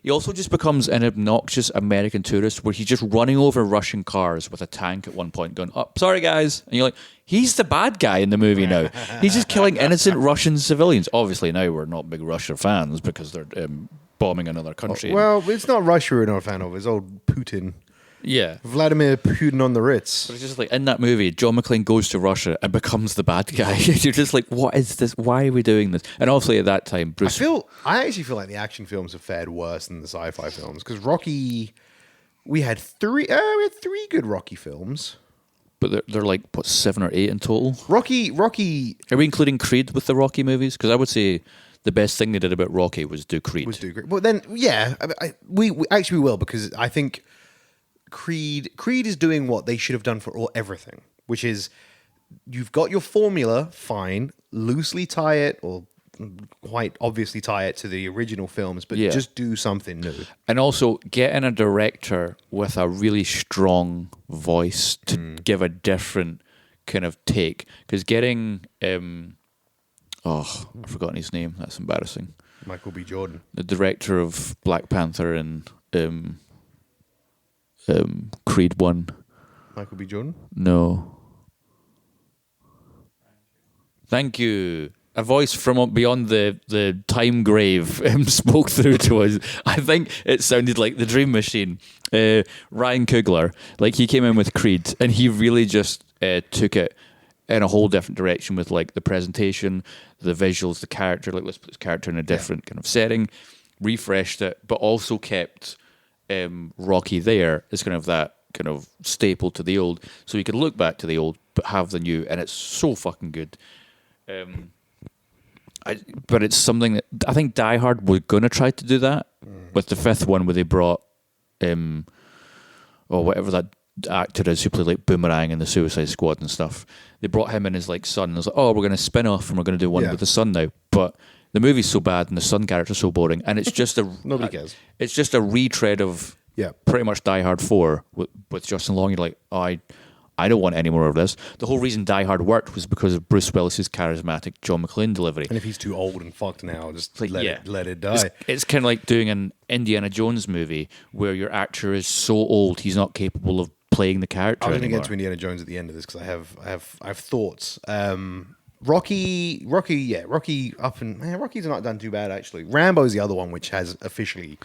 He also just becomes an obnoxious American tourist where he's just running over Russian cars with a tank at one point, going, "Oh, sorry guys," and you're like, he's the bad guy in the movie now. He's just killing innocent Russian civilians. Obviously, now we're not big Russia fans because they're bombing another country. Well, it's not Russia we're not a fan of. It's old Putin. Yeah. Vladimir Putin on the Ritz. But it's just like in that movie, John McClane goes to Russia and becomes the bad guy. You're just like, what is this? Why are we doing this? And obviously at that time, Bruce. I actually feel like the action films have fared worse than the sci-fi films because Rocky. We had 3 good Rocky films. But they're like, what, 7 or 8 in total? Rocky. Are we including Creed with the Rocky movies? Because I would say the best thing they did about Rocky was do Creed. But then, yeah, we actually will because I think Creed is doing what they should have done for everything, which is you've got your formula, fine, loosely tie it or quite obviously tie it to the original films, but just do something new. And also get in a director with a really strong voice to give a different kind of take. Because getting, I've forgotten his name. That's embarrassing. Michael B. Jordan, the director of Black Panther and Creed 1. Michael B. Jordan? No. Thank you. A voice from beyond the time grave spoke through to us. I think it sounded like the Dream Machine. Ryan Coogler, like he came in with Creed, and he really just took it in a whole different direction with like the presentation, the visuals, the character. Like let's put this character in a different kind of setting, refreshed it, but also kept Rocky there as kind of that kind of staple to the old. So you could look back to the old, but have the new, and it's so fucking good. But it's something that I think Die Hard were going to try to do that with the 5th one where they brought or whatever that actor is who played like Boomerang in the Suicide Squad and stuff. They brought him and his like son and it was like, oh, we're going to spin off and we're going to do one with the son now. But the movie's so bad and the son character's so boring, and it's just a Nobody cares. It's just a retread of pretty much Die Hard 4 with Justin Long. You're like, oh, I don't want any more of this. The whole reason Die Hard worked was because of Bruce Willis's charismatic John McClane delivery. And if he's too old and fucked now, just like, let it die. It's kind of like doing an Indiana Jones movie where your actor is so old he's not capable of playing the character I was going to anymore. get to Indiana Jones at the end of this because I have thoughts. Rocky's not done too bad actually. Rambo's the other one which has officially.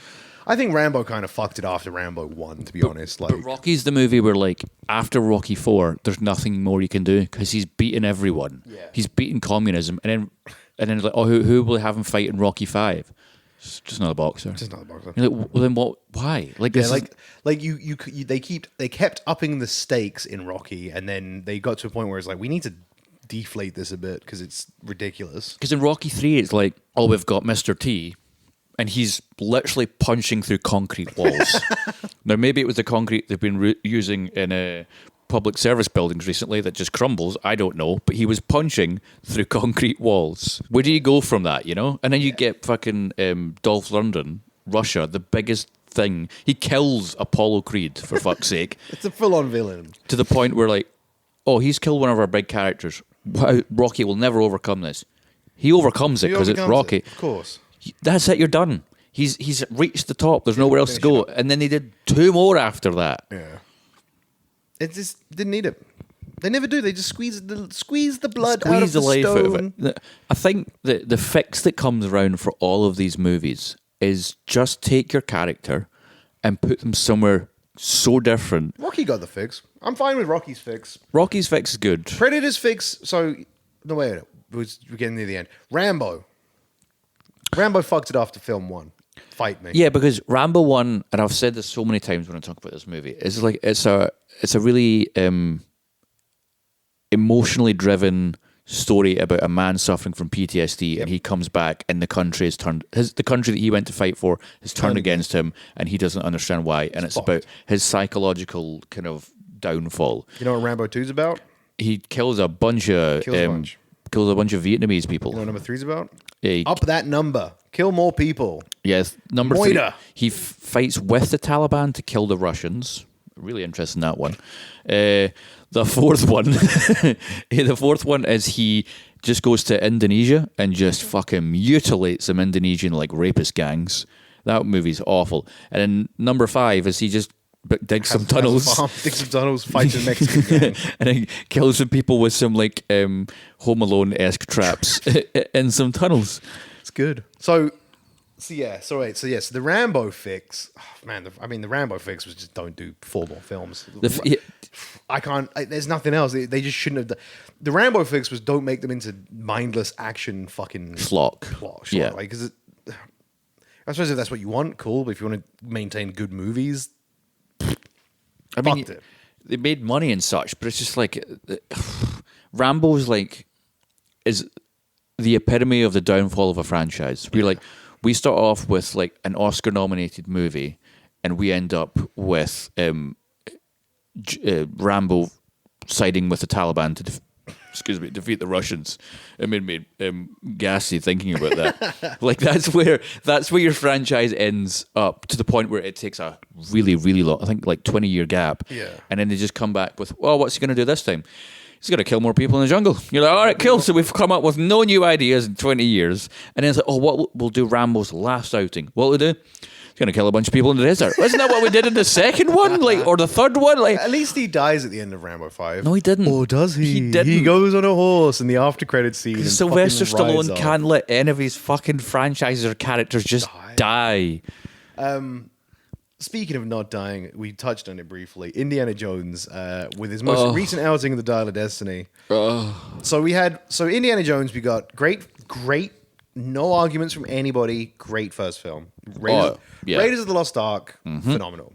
I think Rambo kind of fucked it after Rambo 1, to be honest. Like, but Rocky's the movie where, like, after Rocky 4, there's nothing more you can do because he's beaten everyone. Yeah. He's beaten communism, and then like, oh, who will have him fight in Rocky 5? Just another boxer. You're like, well, then what? Why? Like, they kept upping the stakes in Rocky, and then they got to a point where it's like we need to deflate this a bit because it's ridiculous. Because in Rocky 3, it's like, oh, we've got Mr. T. And he's literally punching through concrete walls. Now, maybe it was the concrete they've been using in public service buildings recently that just crumbles. I don't know. But he was punching through concrete walls. Where do you go from that, you know? And then you get fucking Dolph Lundgren, Russia, the biggest thing. He kills Apollo Creed, for fuck's sake. It's a full-on villain. To the point where, like, oh, he's killed one of our big characters. Rocky will never overcome this. He overcomes it because it's Rocky. Of course. That's it, you're done. He's reached the top. There's nowhere else to go. And then they did 2 more after that. Yeah. It just didn't need it. They never do. They just squeeze the blood out of the life stone. out of it. I think the fix that comes around for all of these movies is just take your character and put them somewhere so different. Rocky got the fix. I'm fine with Rocky's fix. Rocky's fix is good. Predator's fix. So no way. We're getting near the end. Rambo fucked it after film 1. Fight me. Yeah, because Rambo 1, and I've said this so many times when I talk about this movie, it's like it's a really emotionally driven story about a man suffering from PTSD, and he comes back, and the country is turned. The country that he went to fight for is turned against him, and he doesn't understand why. And it's about his psychological kind of downfall. You know what Rambo 2's about? He kills a bunch of Vietnamese people. You know what number 3's about? Yeah, Up that number. Kill more people. Yes, number Moira. 3. He fights with the Taliban to kill the Russians. Really interesting, that one. The fourth one, the fourth one is he just goes to Indonesia and just fucking mutilates some Indonesian like rapist gangs. That movie's awful. And then number 5 is he just digs some tunnels, fights a Mexican gang, and then kills some people with some like Home Alone-esque traps in some tunnels. It's good. So the Rambo fix. Oh, man, the Rambo fix was just don't do 4 more films. I can't. There's nothing else. They just shouldn't have. The Rambo fix was don't make them into mindless action fucking Schlock. Yeah, like because I suppose if that's what you want, cool. But if you want to maintain good movies, I mean, they made money and such, but it's just like Rambo's like is the epitome of the downfall of a franchise. We start off with like an Oscar-nominated movie, and we end up with Rambo siding with the Taliban to defeat the Russians. It made me gassy thinking about that. Like that's where your franchise ends up, to the point where it takes a really, really long, I think like 20-year gap. Yeah. And then they just come back with, well, what's he going to do this time? He's going to kill more people in the jungle. You're like, all right, cool. So we've come up with no new ideas in 20 years. And then it's like, oh, what we'll do Rambo's last outing. What will we do? He's going to kill a bunch of people in the desert. Isn't that what we did in the second one? Like, or the third one? Like, at least he dies at the end of Rambo 5. No, he didn't. Or does he? He didn't. He goes on a horse in the after credit scene. And Sylvester fucking rides Stallone off. can't let any of his fucking franchises or characters just die. Speaking of not dying, we touched on it briefly. Indiana Jones, with his most recent outing of the Dial of Destiny. So Indiana Jones, we got great, no arguments from anybody. Great first film. Raiders of the Lost Ark, phenomenal.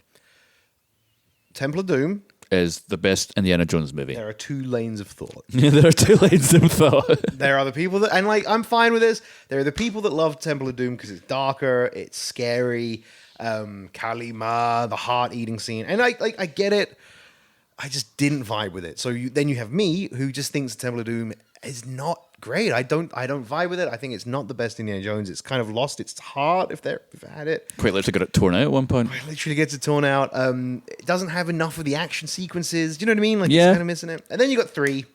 Temple of Doom Is the best Indiana Jones movie. There are 2 lanes of thought. There are 2 lanes of thought. There are the people that, and like, I'm fine with this. There are the people that love Temple of Doom because it's darker, it's scary. Kalima, the heart-eating scene, and I get it. I just didn't vibe with it. So then you have me, who just thinks Temple of Doom is not great. I don't vibe with it. I think it's not the best Indiana Jones. It's kind of lost its heart if it had it. Quite literally got it torn out at one point. It literally gets it torn out. It doesn't have enough of the action sequences. Do you know what I mean? Like, yeah. It's kind of missing it. And then you got 3,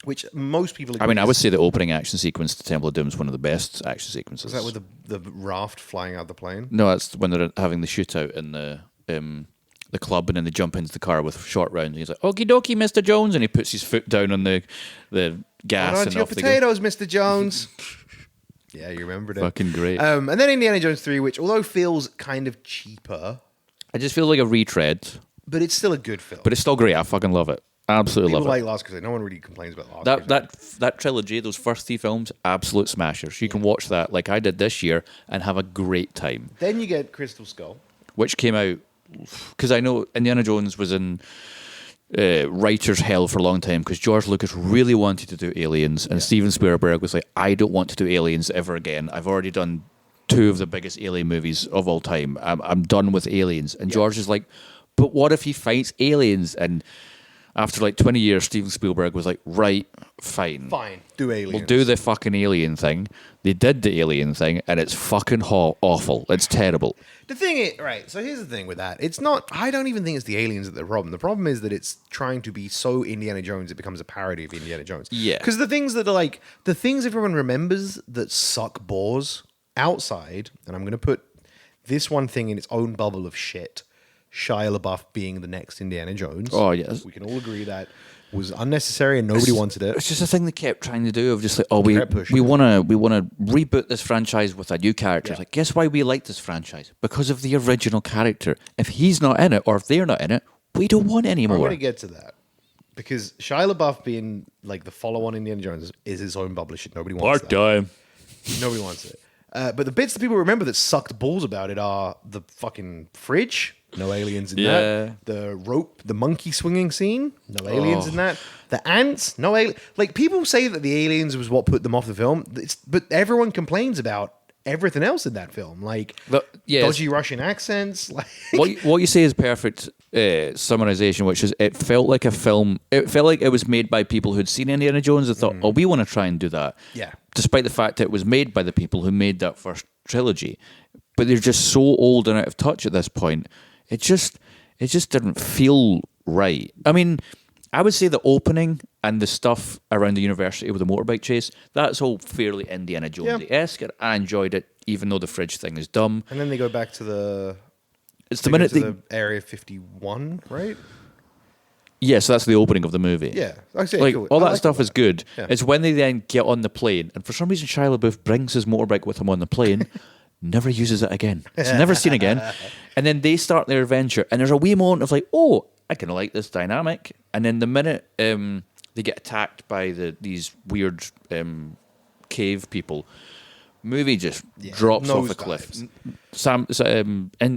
which most people agree. I mean, I would say the opening action sequence to Temple of Doom is one of the best action sequences. Is that with the raft flying out the plane? No, that's when they're having the shootout in the club, and then they jump into the car with short round. And he's like, "Okie dokie, Mr. Jones," and he puts his foot down on the gas. On and your off they go. potatoes, Mr. Jones. Yeah, you remembered it. Fucking great. And then Indiana Jones 3, which although feels kind of cheaper, I just feel like a retread, but it's still a good film. but it's still great. I fucking love it. Absolutely People love like it. Last Crusade. No one really complains about Last That Crusade. that trilogy, those first 3 films, absolute smashers. You can watch that like I did this year and have a great time. Then you get Crystal Skull. Which came out because I know Indiana Jones was in writer's hell for a long time because George Lucas really wanted to do Aliens, and Steven Spielberg was like, I don't want to do Aliens ever again. I've already done 2 of the biggest alien movies of all time. I'm done with Aliens. And George is like, but what if he fights aliens? And after like 20 years, Steven Spielberg was like, right, fine. Fine. Do Aliens. We'll do the fucking alien thing. They did the alien thing, and it's fucking awful. It's terrible. The thing is, right, so here's the thing with that. It's not, I don't even think it's the aliens that are the problem. The problem is that it's trying to be so Indiana Jones, it becomes a parody of Indiana Jones. Yeah. Because the things that are like, the things everyone remembers that suck bores outside, and I'm going to put this one thing in its own bubble of shit, Shia LaBeouf being the next Indiana Jones. Oh, yes. We can all agree that was unnecessary and nobody wanted it. It's just a thing they kept trying to do of just like, oh, we pushing want to reboot this franchise with a new character. Yeah. It's like, guess why we like this franchise? Because of the original character. If he's not in it, or if they're not in it, we don't want any I'm more. going to get to that. Because Shia LaBeouf being like the follow-on Indiana Jones is his own publisher. Nobody wants that. Part-time. Nobody wants it. But the bits that people remember that sucked balls about it are the fucking fridge. No aliens in that. The rope, the monkey swinging scene. No aliens in that. The ants. No alien. Like, people say that the aliens was what put them off the film. But everyone complains about everything else in that film. Like, dodgy Russian accents. Like, what you say is perfect summarization, which is it felt like a film. It felt like it was made by people who'd seen Indiana Jones and thought, oh, we want to try and do that. Yeah. Despite the fact that it was made by the people who made that first trilogy. But they're just so old and out of touch at this point. It just didn't feel right. I mean, I would say the opening and the stuff around the university with the motorbike chase, that's all fairly Indiana Jones-esque. And I enjoyed it, even though the fridge thing is dumb. and then they go back to the... It's the minute the Area 51, right? Yeah, so that's the opening of the movie. Yeah. I say, Like, cool. all I that like stuff is good. Yeah. It's when they then get on the plane, and for some reason Shia LaBeouf brings his motorbike with him on the plane, never uses it again. It's never seen again. And then they start their adventure, and there's a wee moment of like, oh, I kind of like this dynamic. And then the minute they get attacked by these weird cave people, movie just drops off a cliff. And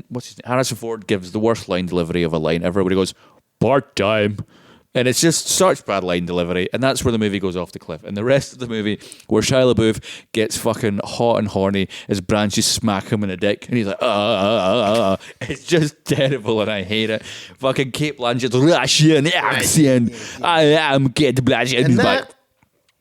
what's his name? Harrison Ford gives the worst line delivery of a line. Everybody goes, part-time. And it's just such bad line delivery. And that's where the movie goes off the cliff. And the rest of the movie, where Shia LaBeouf gets fucking hot and horny, his branches smack him in the dick, and he's like, It's just terrible, and I hate it. Fucking Kate Blanchett's Russian accent. I am Kate Blanchett. And that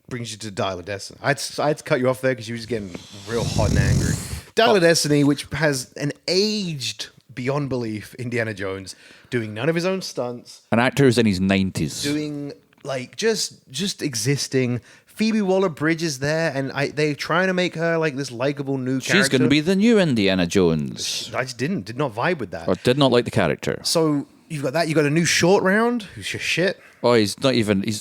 brings you to Dial of Destiny. I had to cut you off there because you were just getting real hot and angry. Dial of Destiny, which has an aged, beyond belief, Indiana Jones doing none of his own stunts. An actor who's in his 90s. Doing, like, just existing. Phoebe Waller-Bridge there, and they're trying to make her, like, this likable new character. She's going to be the new Indiana Jones. I just did not vibe with that. Or did not like the character. So, you've got that. You've got a new short round, who's just shit. Oh, he's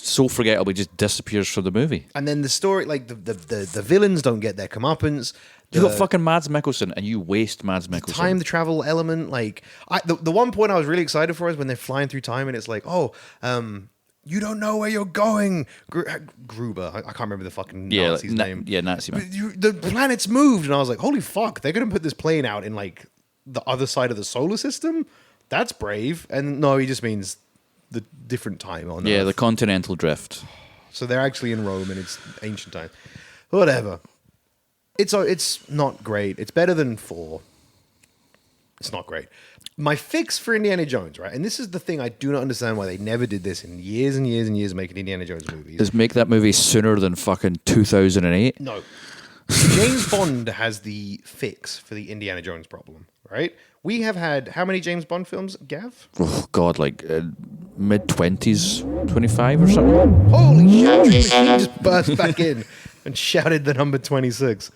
so forgettable, he just disappears from the movie. And then the story, like, the villains don't get their comeuppance. You got fucking Mads Mikkelsen, and you waste Mads Mikkelsen. Time travel element, like the one point I was really excited for is when they're flying through time, and it's like, you don't know where you're going, Gruber. I can't remember the fucking Nazi's name. Yeah, Nazi man. The planet's moved, and I was like, holy fuck, they're gonna put this plane out in like the other side of the solar system. That's brave. And no, he just means the different time on Earth. The continental drift. So they're actually in Rome, and it's ancient times. Whatever. It's not great. It's better than 4. It's not great. My fix for Indiana Jones, right? And this is the thing I do not understand why they never did this in years and years and years of making Indiana Jones movies. Is make that movie sooner than fucking 2008? No. James Bond has the fix for the Indiana Jones problem, right? We have had how many James Bond films, Gav? Oh, God, like mid-20s, 25 or something? Holy shit, he just burst back in and shouted the number 26.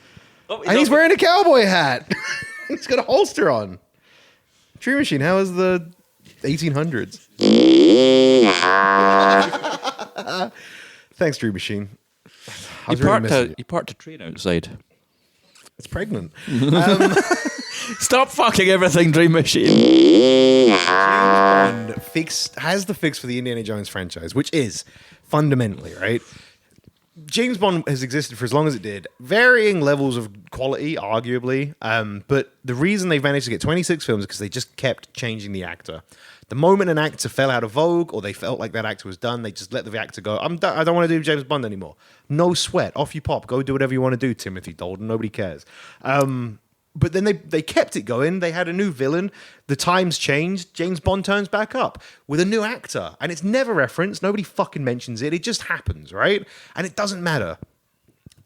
Oh, and he's wearing a cowboy hat. He's got a holster on. Tree Machine, how is the 1800s? Thanks, Tree Machine. He parked a train outside. It's pregnant. Stop fucking everything, Dream Machine. And has the fix for the Indiana Jones franchise, which is fundamentally, right? James Bond has existed for as long as it did, varying levels of quality, arguably. But the reason they've managed to get 26 films is because they just kept changing the actor. The moment an actor fell out of vogue or they felt like that actor was done, they just let the actor go. I don't want to do James Bond anymore. No sweat. Off you pop. Go do whatever you want to do, Timothy Dalton. Nobody cares. But then they kept it going. They had a new villain. The times changed. James Bond turns back up with a new actor. And it's never referenced. Nobody fucking mentions it. It just happens, right? And it doesn't matter.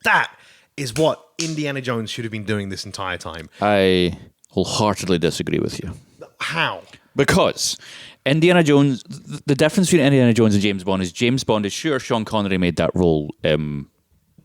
That is what Indiana Jones should have been doing this entire time. I wholeheartedly disagree with you. How? Because Indiana Jones, the difference between Indiana Jones and James Bond is sure, Sean Connery made that role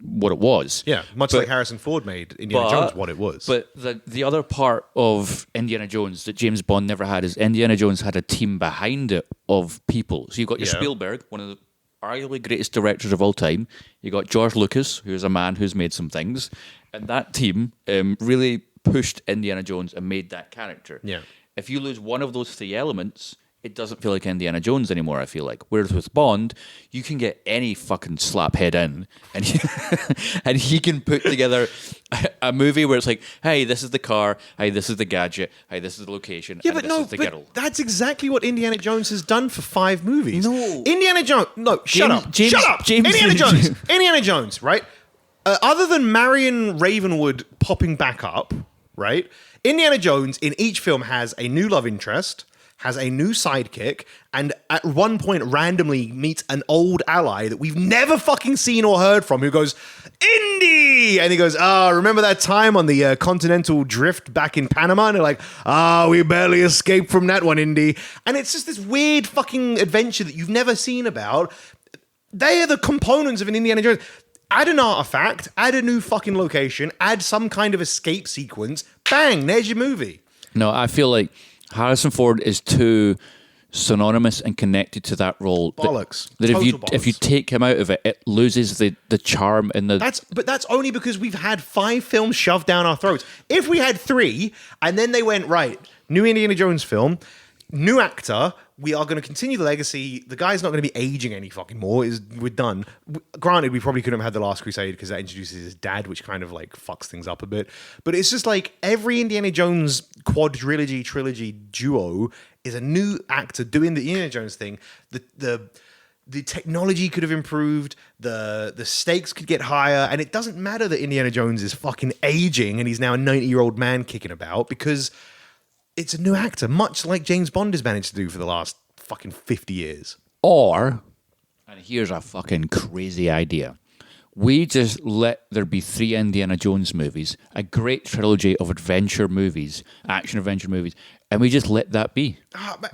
what it was. Yeah, much like Harrison Ford made Indiana Jones what it was. But the other part of Indiana Jones that James Bond never had is Indiana Jones had a team behind it of people. So you've got your Spielberg, one of the arguably greatest directors of all time. You got George Lucas, who's a man who's made some things. And that team really pushed Indiana Jones and made that character. Yeah. If you lose one of those three elements, it doesn't feel like Indiana Jones anymore, I feel like. Whereas with Bond, you can get any fucking slaphead in and and he can put together a movie where it's like, hey, this is the car, hey, this is the gadget, hey, this is the location, Yeah, and but this no, is the but girl. that's exactly what Indiana Jones has done for 5 movies. No. Indiana Jones. No, shut up. James- Shut up. James- Indiana Jones. Indiana Jones, right? Other than Marion Ravenwood popping back up, right? Indiana Jones in each film has a new love interest, has a new sidekick, and at one point randomly meets an old ally that we've never fucking seen or heard from who goes, Indy! And he goes, remember that time on the continental drift back in Panama? And they're like, we barely escaped from that one, Indy. And it's just this weird fucking adventure that you've never seen about. They are the components of an Indiana Jones. Add an artifact, add a new fucking location, add some kind of escape sequence, bang, there's your movie. No, I feel like Harrison Ford is too synonymous and connected to that role. Bollocks. That Total if you bollocks. take him out of it, it loses the charm and the. But that's only because we've had 5 films shoved down our throats. If we had 3, and then they went, right, new Indiana Jones film, new actor, we are going to continue the legacy. The guy's not going to be aging any fucking more. We're done. Granted, we probably couldn't have had The Last Crusade because that introduces his dad, which kind of like fucks things up a bit. But it's just like every Indiana Jones quadrilogy, trilogy, duo is a new actor doing the Indiana Jones thing. The technology could have improved, the stakes could get higher, and it doesn't matter that Indiana Jones is fucking aging and he's now a 90-year-old man kicking about because it's a new actor, much like James Bond has managed to do for the last fucking 50 years. Or, and here's a fucking crazy idea. We just let there be 3 Indiana Jones movies, a great trilogy of adventure movies, action adventure movies, and we just let that be.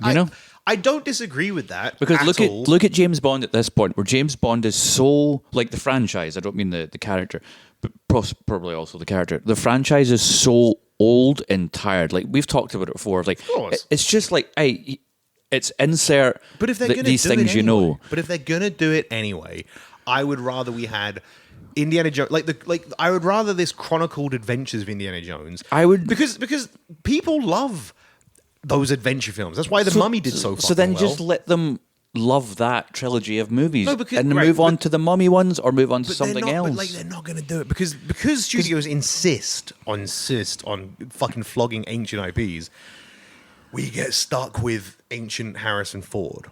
You know? I don't disagree with that. Because at look at James Bond at this point, where James Bond is so, like the franchise, I don't mean the character, but probably also the character. The franchise is so old and tired. Like, we've talked about it before. Like, Of course. it's just like, hey, it's insert But if they're going to these do things it you anyway, know. But if they're going to do it anyway, I would rather we had Indiana Jones, I would rather this chronicled adventures of Indiana Jones. I would- because people love those adventure films. That's why The Mummy did so fucking So then well. just let them love that trilogy of movies No, because- and right, move on but- to the Mummy ones or move on to But they're something not, else. But like they're not going to do it because studios insist on fucking flogging ancient IPs. We get stuck with ancient Harrison Ford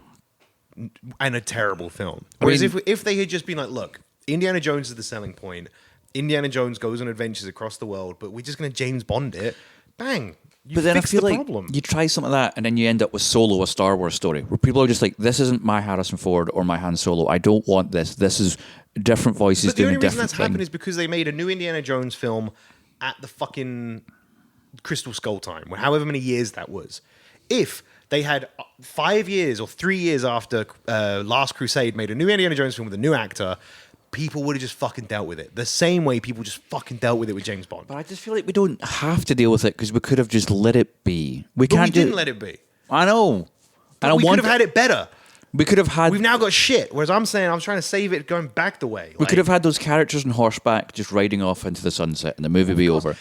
and a terrible film. Whereas mean- if they had just been like, look, Indiana Jones is the selling point. Indiana Jones goes on adventures across the world, but we're just going to James Bond it. Bang. You But then I fixed feel the like problem. you try something like that, and then you end up with Solo, a Star Wars story, where people are just like, "This isn't my Harrison Ford or my Han Solo. I don't want this. This is different voices But the doing only a reason different that's happened thing." is because they made a new Indiana Jones film at the fucking Crystal Skull time, however many years that was. If they had 5 years or 3 years after Last Crusade made a new Indiana Jones film with a new actor, people would have just fucking dealt with it. The same way people just fucking dealt with it with James Bond. But I just feel like we don't have to deal with it because we could have just let it be. We But can't. we didn't let it be. I know. But we could have had it better. We could have had. We've now got shit. Whereas I'm saying I'm trying to save it going back the way. We could have had those characters on horseback just riding off into the sunset and the movie be over.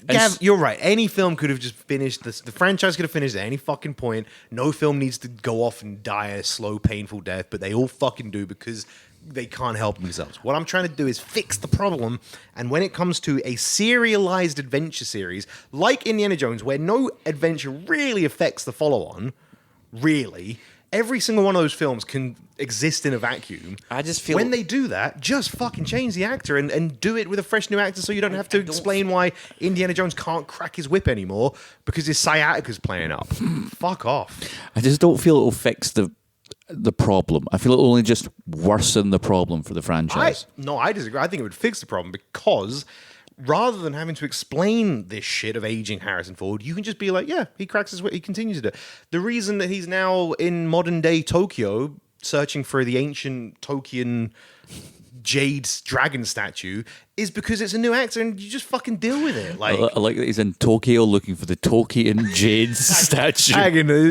And Gav, you're right. Any film could have just finished. The franchise could have finished at any fucking point. No film needs to go off and die a slow, painful death, but they all fucking do because they can't help themselves. What I'm trying to do is fix the problem. And when it comes to a serialized adventure series like Indiana Jones, where no adventure really affects the follow-on, really, every single one of those films can exist in a vacuum. I just feel- when they do that, just fucking change the actor and do it with a fresh new actor so you don't have to explain why Indiana Jones can't crack his whip anymore because his sciatica's playing up. Fuck off. I just don't feel it will fix the problem. I feel it will only just worsen the problem for the franchise. I disagree. I think it would fix the problem because rather than having to explain this shit of aging Harrison Ford, you can just be like, yeah, he cracks his whip, he continues to do it. The reason that he's now in modern day Tokyo searching for the ancient Tokian jade dragon statue is because it's a new actor and you just fucking deal with it. Like, I like that he's in Tokyo looking for the Tokian jade statue.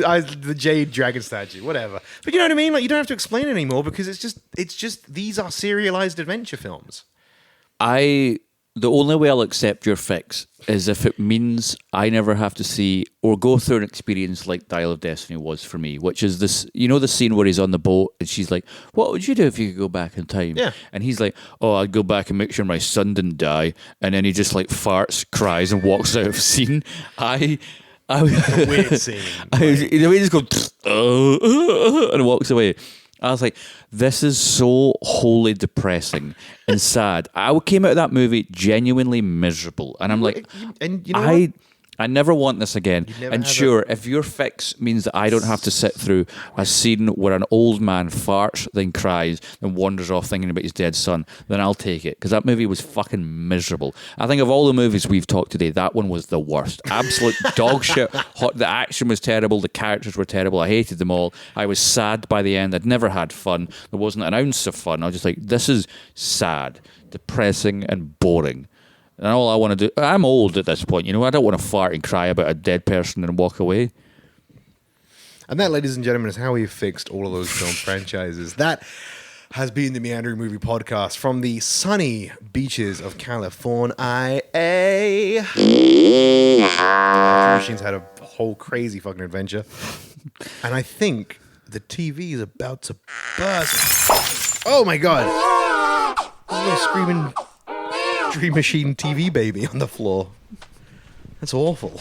the jade dragon statue, whatever. But you know what I mean? Like, you don't have to explain it anymore because it's just these are serialized adventure films. I the only way I'll accept your fix is if it means I never have to see or go through an experience like Dial of Destiny was for me, which is this, the scene where he's on the boat and she's like, what would you do if you could go back in time? Yeah. And he's like, oh, I'd go back and make sure my son didn't die. And then he just like farts, cries and walks out of scene. I Weird scene. the way he just goes, and walks away. I was like, this is so wholly depressing and sad. I came out of that movie genuinely miserable. And I'm like, And you know what? I never want this again. never And have sure, if your fix means that I don't have to sit through a scene where an old man farts, then cries, then wanders off thinking about his dead son, then I'll take it. Because that movie was fucking miserable. I think of all the movies we've talked today, that one was the worst. Absolute dog shit. The action was terrible. The characters were terrible. I hated them all. I was sad by the end. I'd never had fun. There wasn't an ounce of fun. I was just like, this is sad, depressing, and boring. And all I want to do, I'm old at this point, I don't want to fart and cry about a dead person and walk away. And that, ladies and gentlemen, is how we fixed all of those film franchises. That has been the Meandering Movie Podcast from the sunny beaches of California. Dream Machine's had a whole crazy fucking adventure. And I think the TV is about to burst. Oh my god. There's a little screaming Dream Machine TV baby on the floor. That's awful.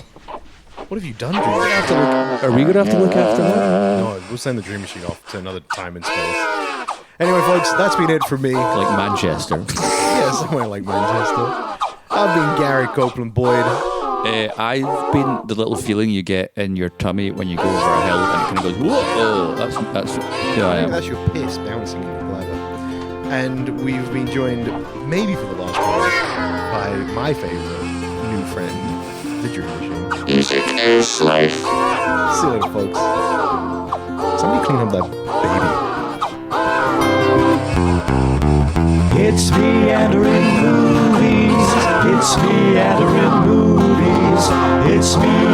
What have you done, Dream Machine? Are we going to have to look after that? No, we'll send the Dream Machine off to another time and space. Anyway, folks, that's been it from me. Like Manchester. Yeah, somewhere like Manchester. I've been Gary Copeland Boyd. I've been the little feeling you get in your tummy when you go over a hill and it kind of goes, whoa, that's yeah, I am. That's your piss bouncing in your bladder. And we've been joined, maybe for the last time, by my favorite new friend, the Dream Machine. Music is life. See you later, folks. Somebody clean up that baby. It's meandering movies. It's meandering movies. It's meandering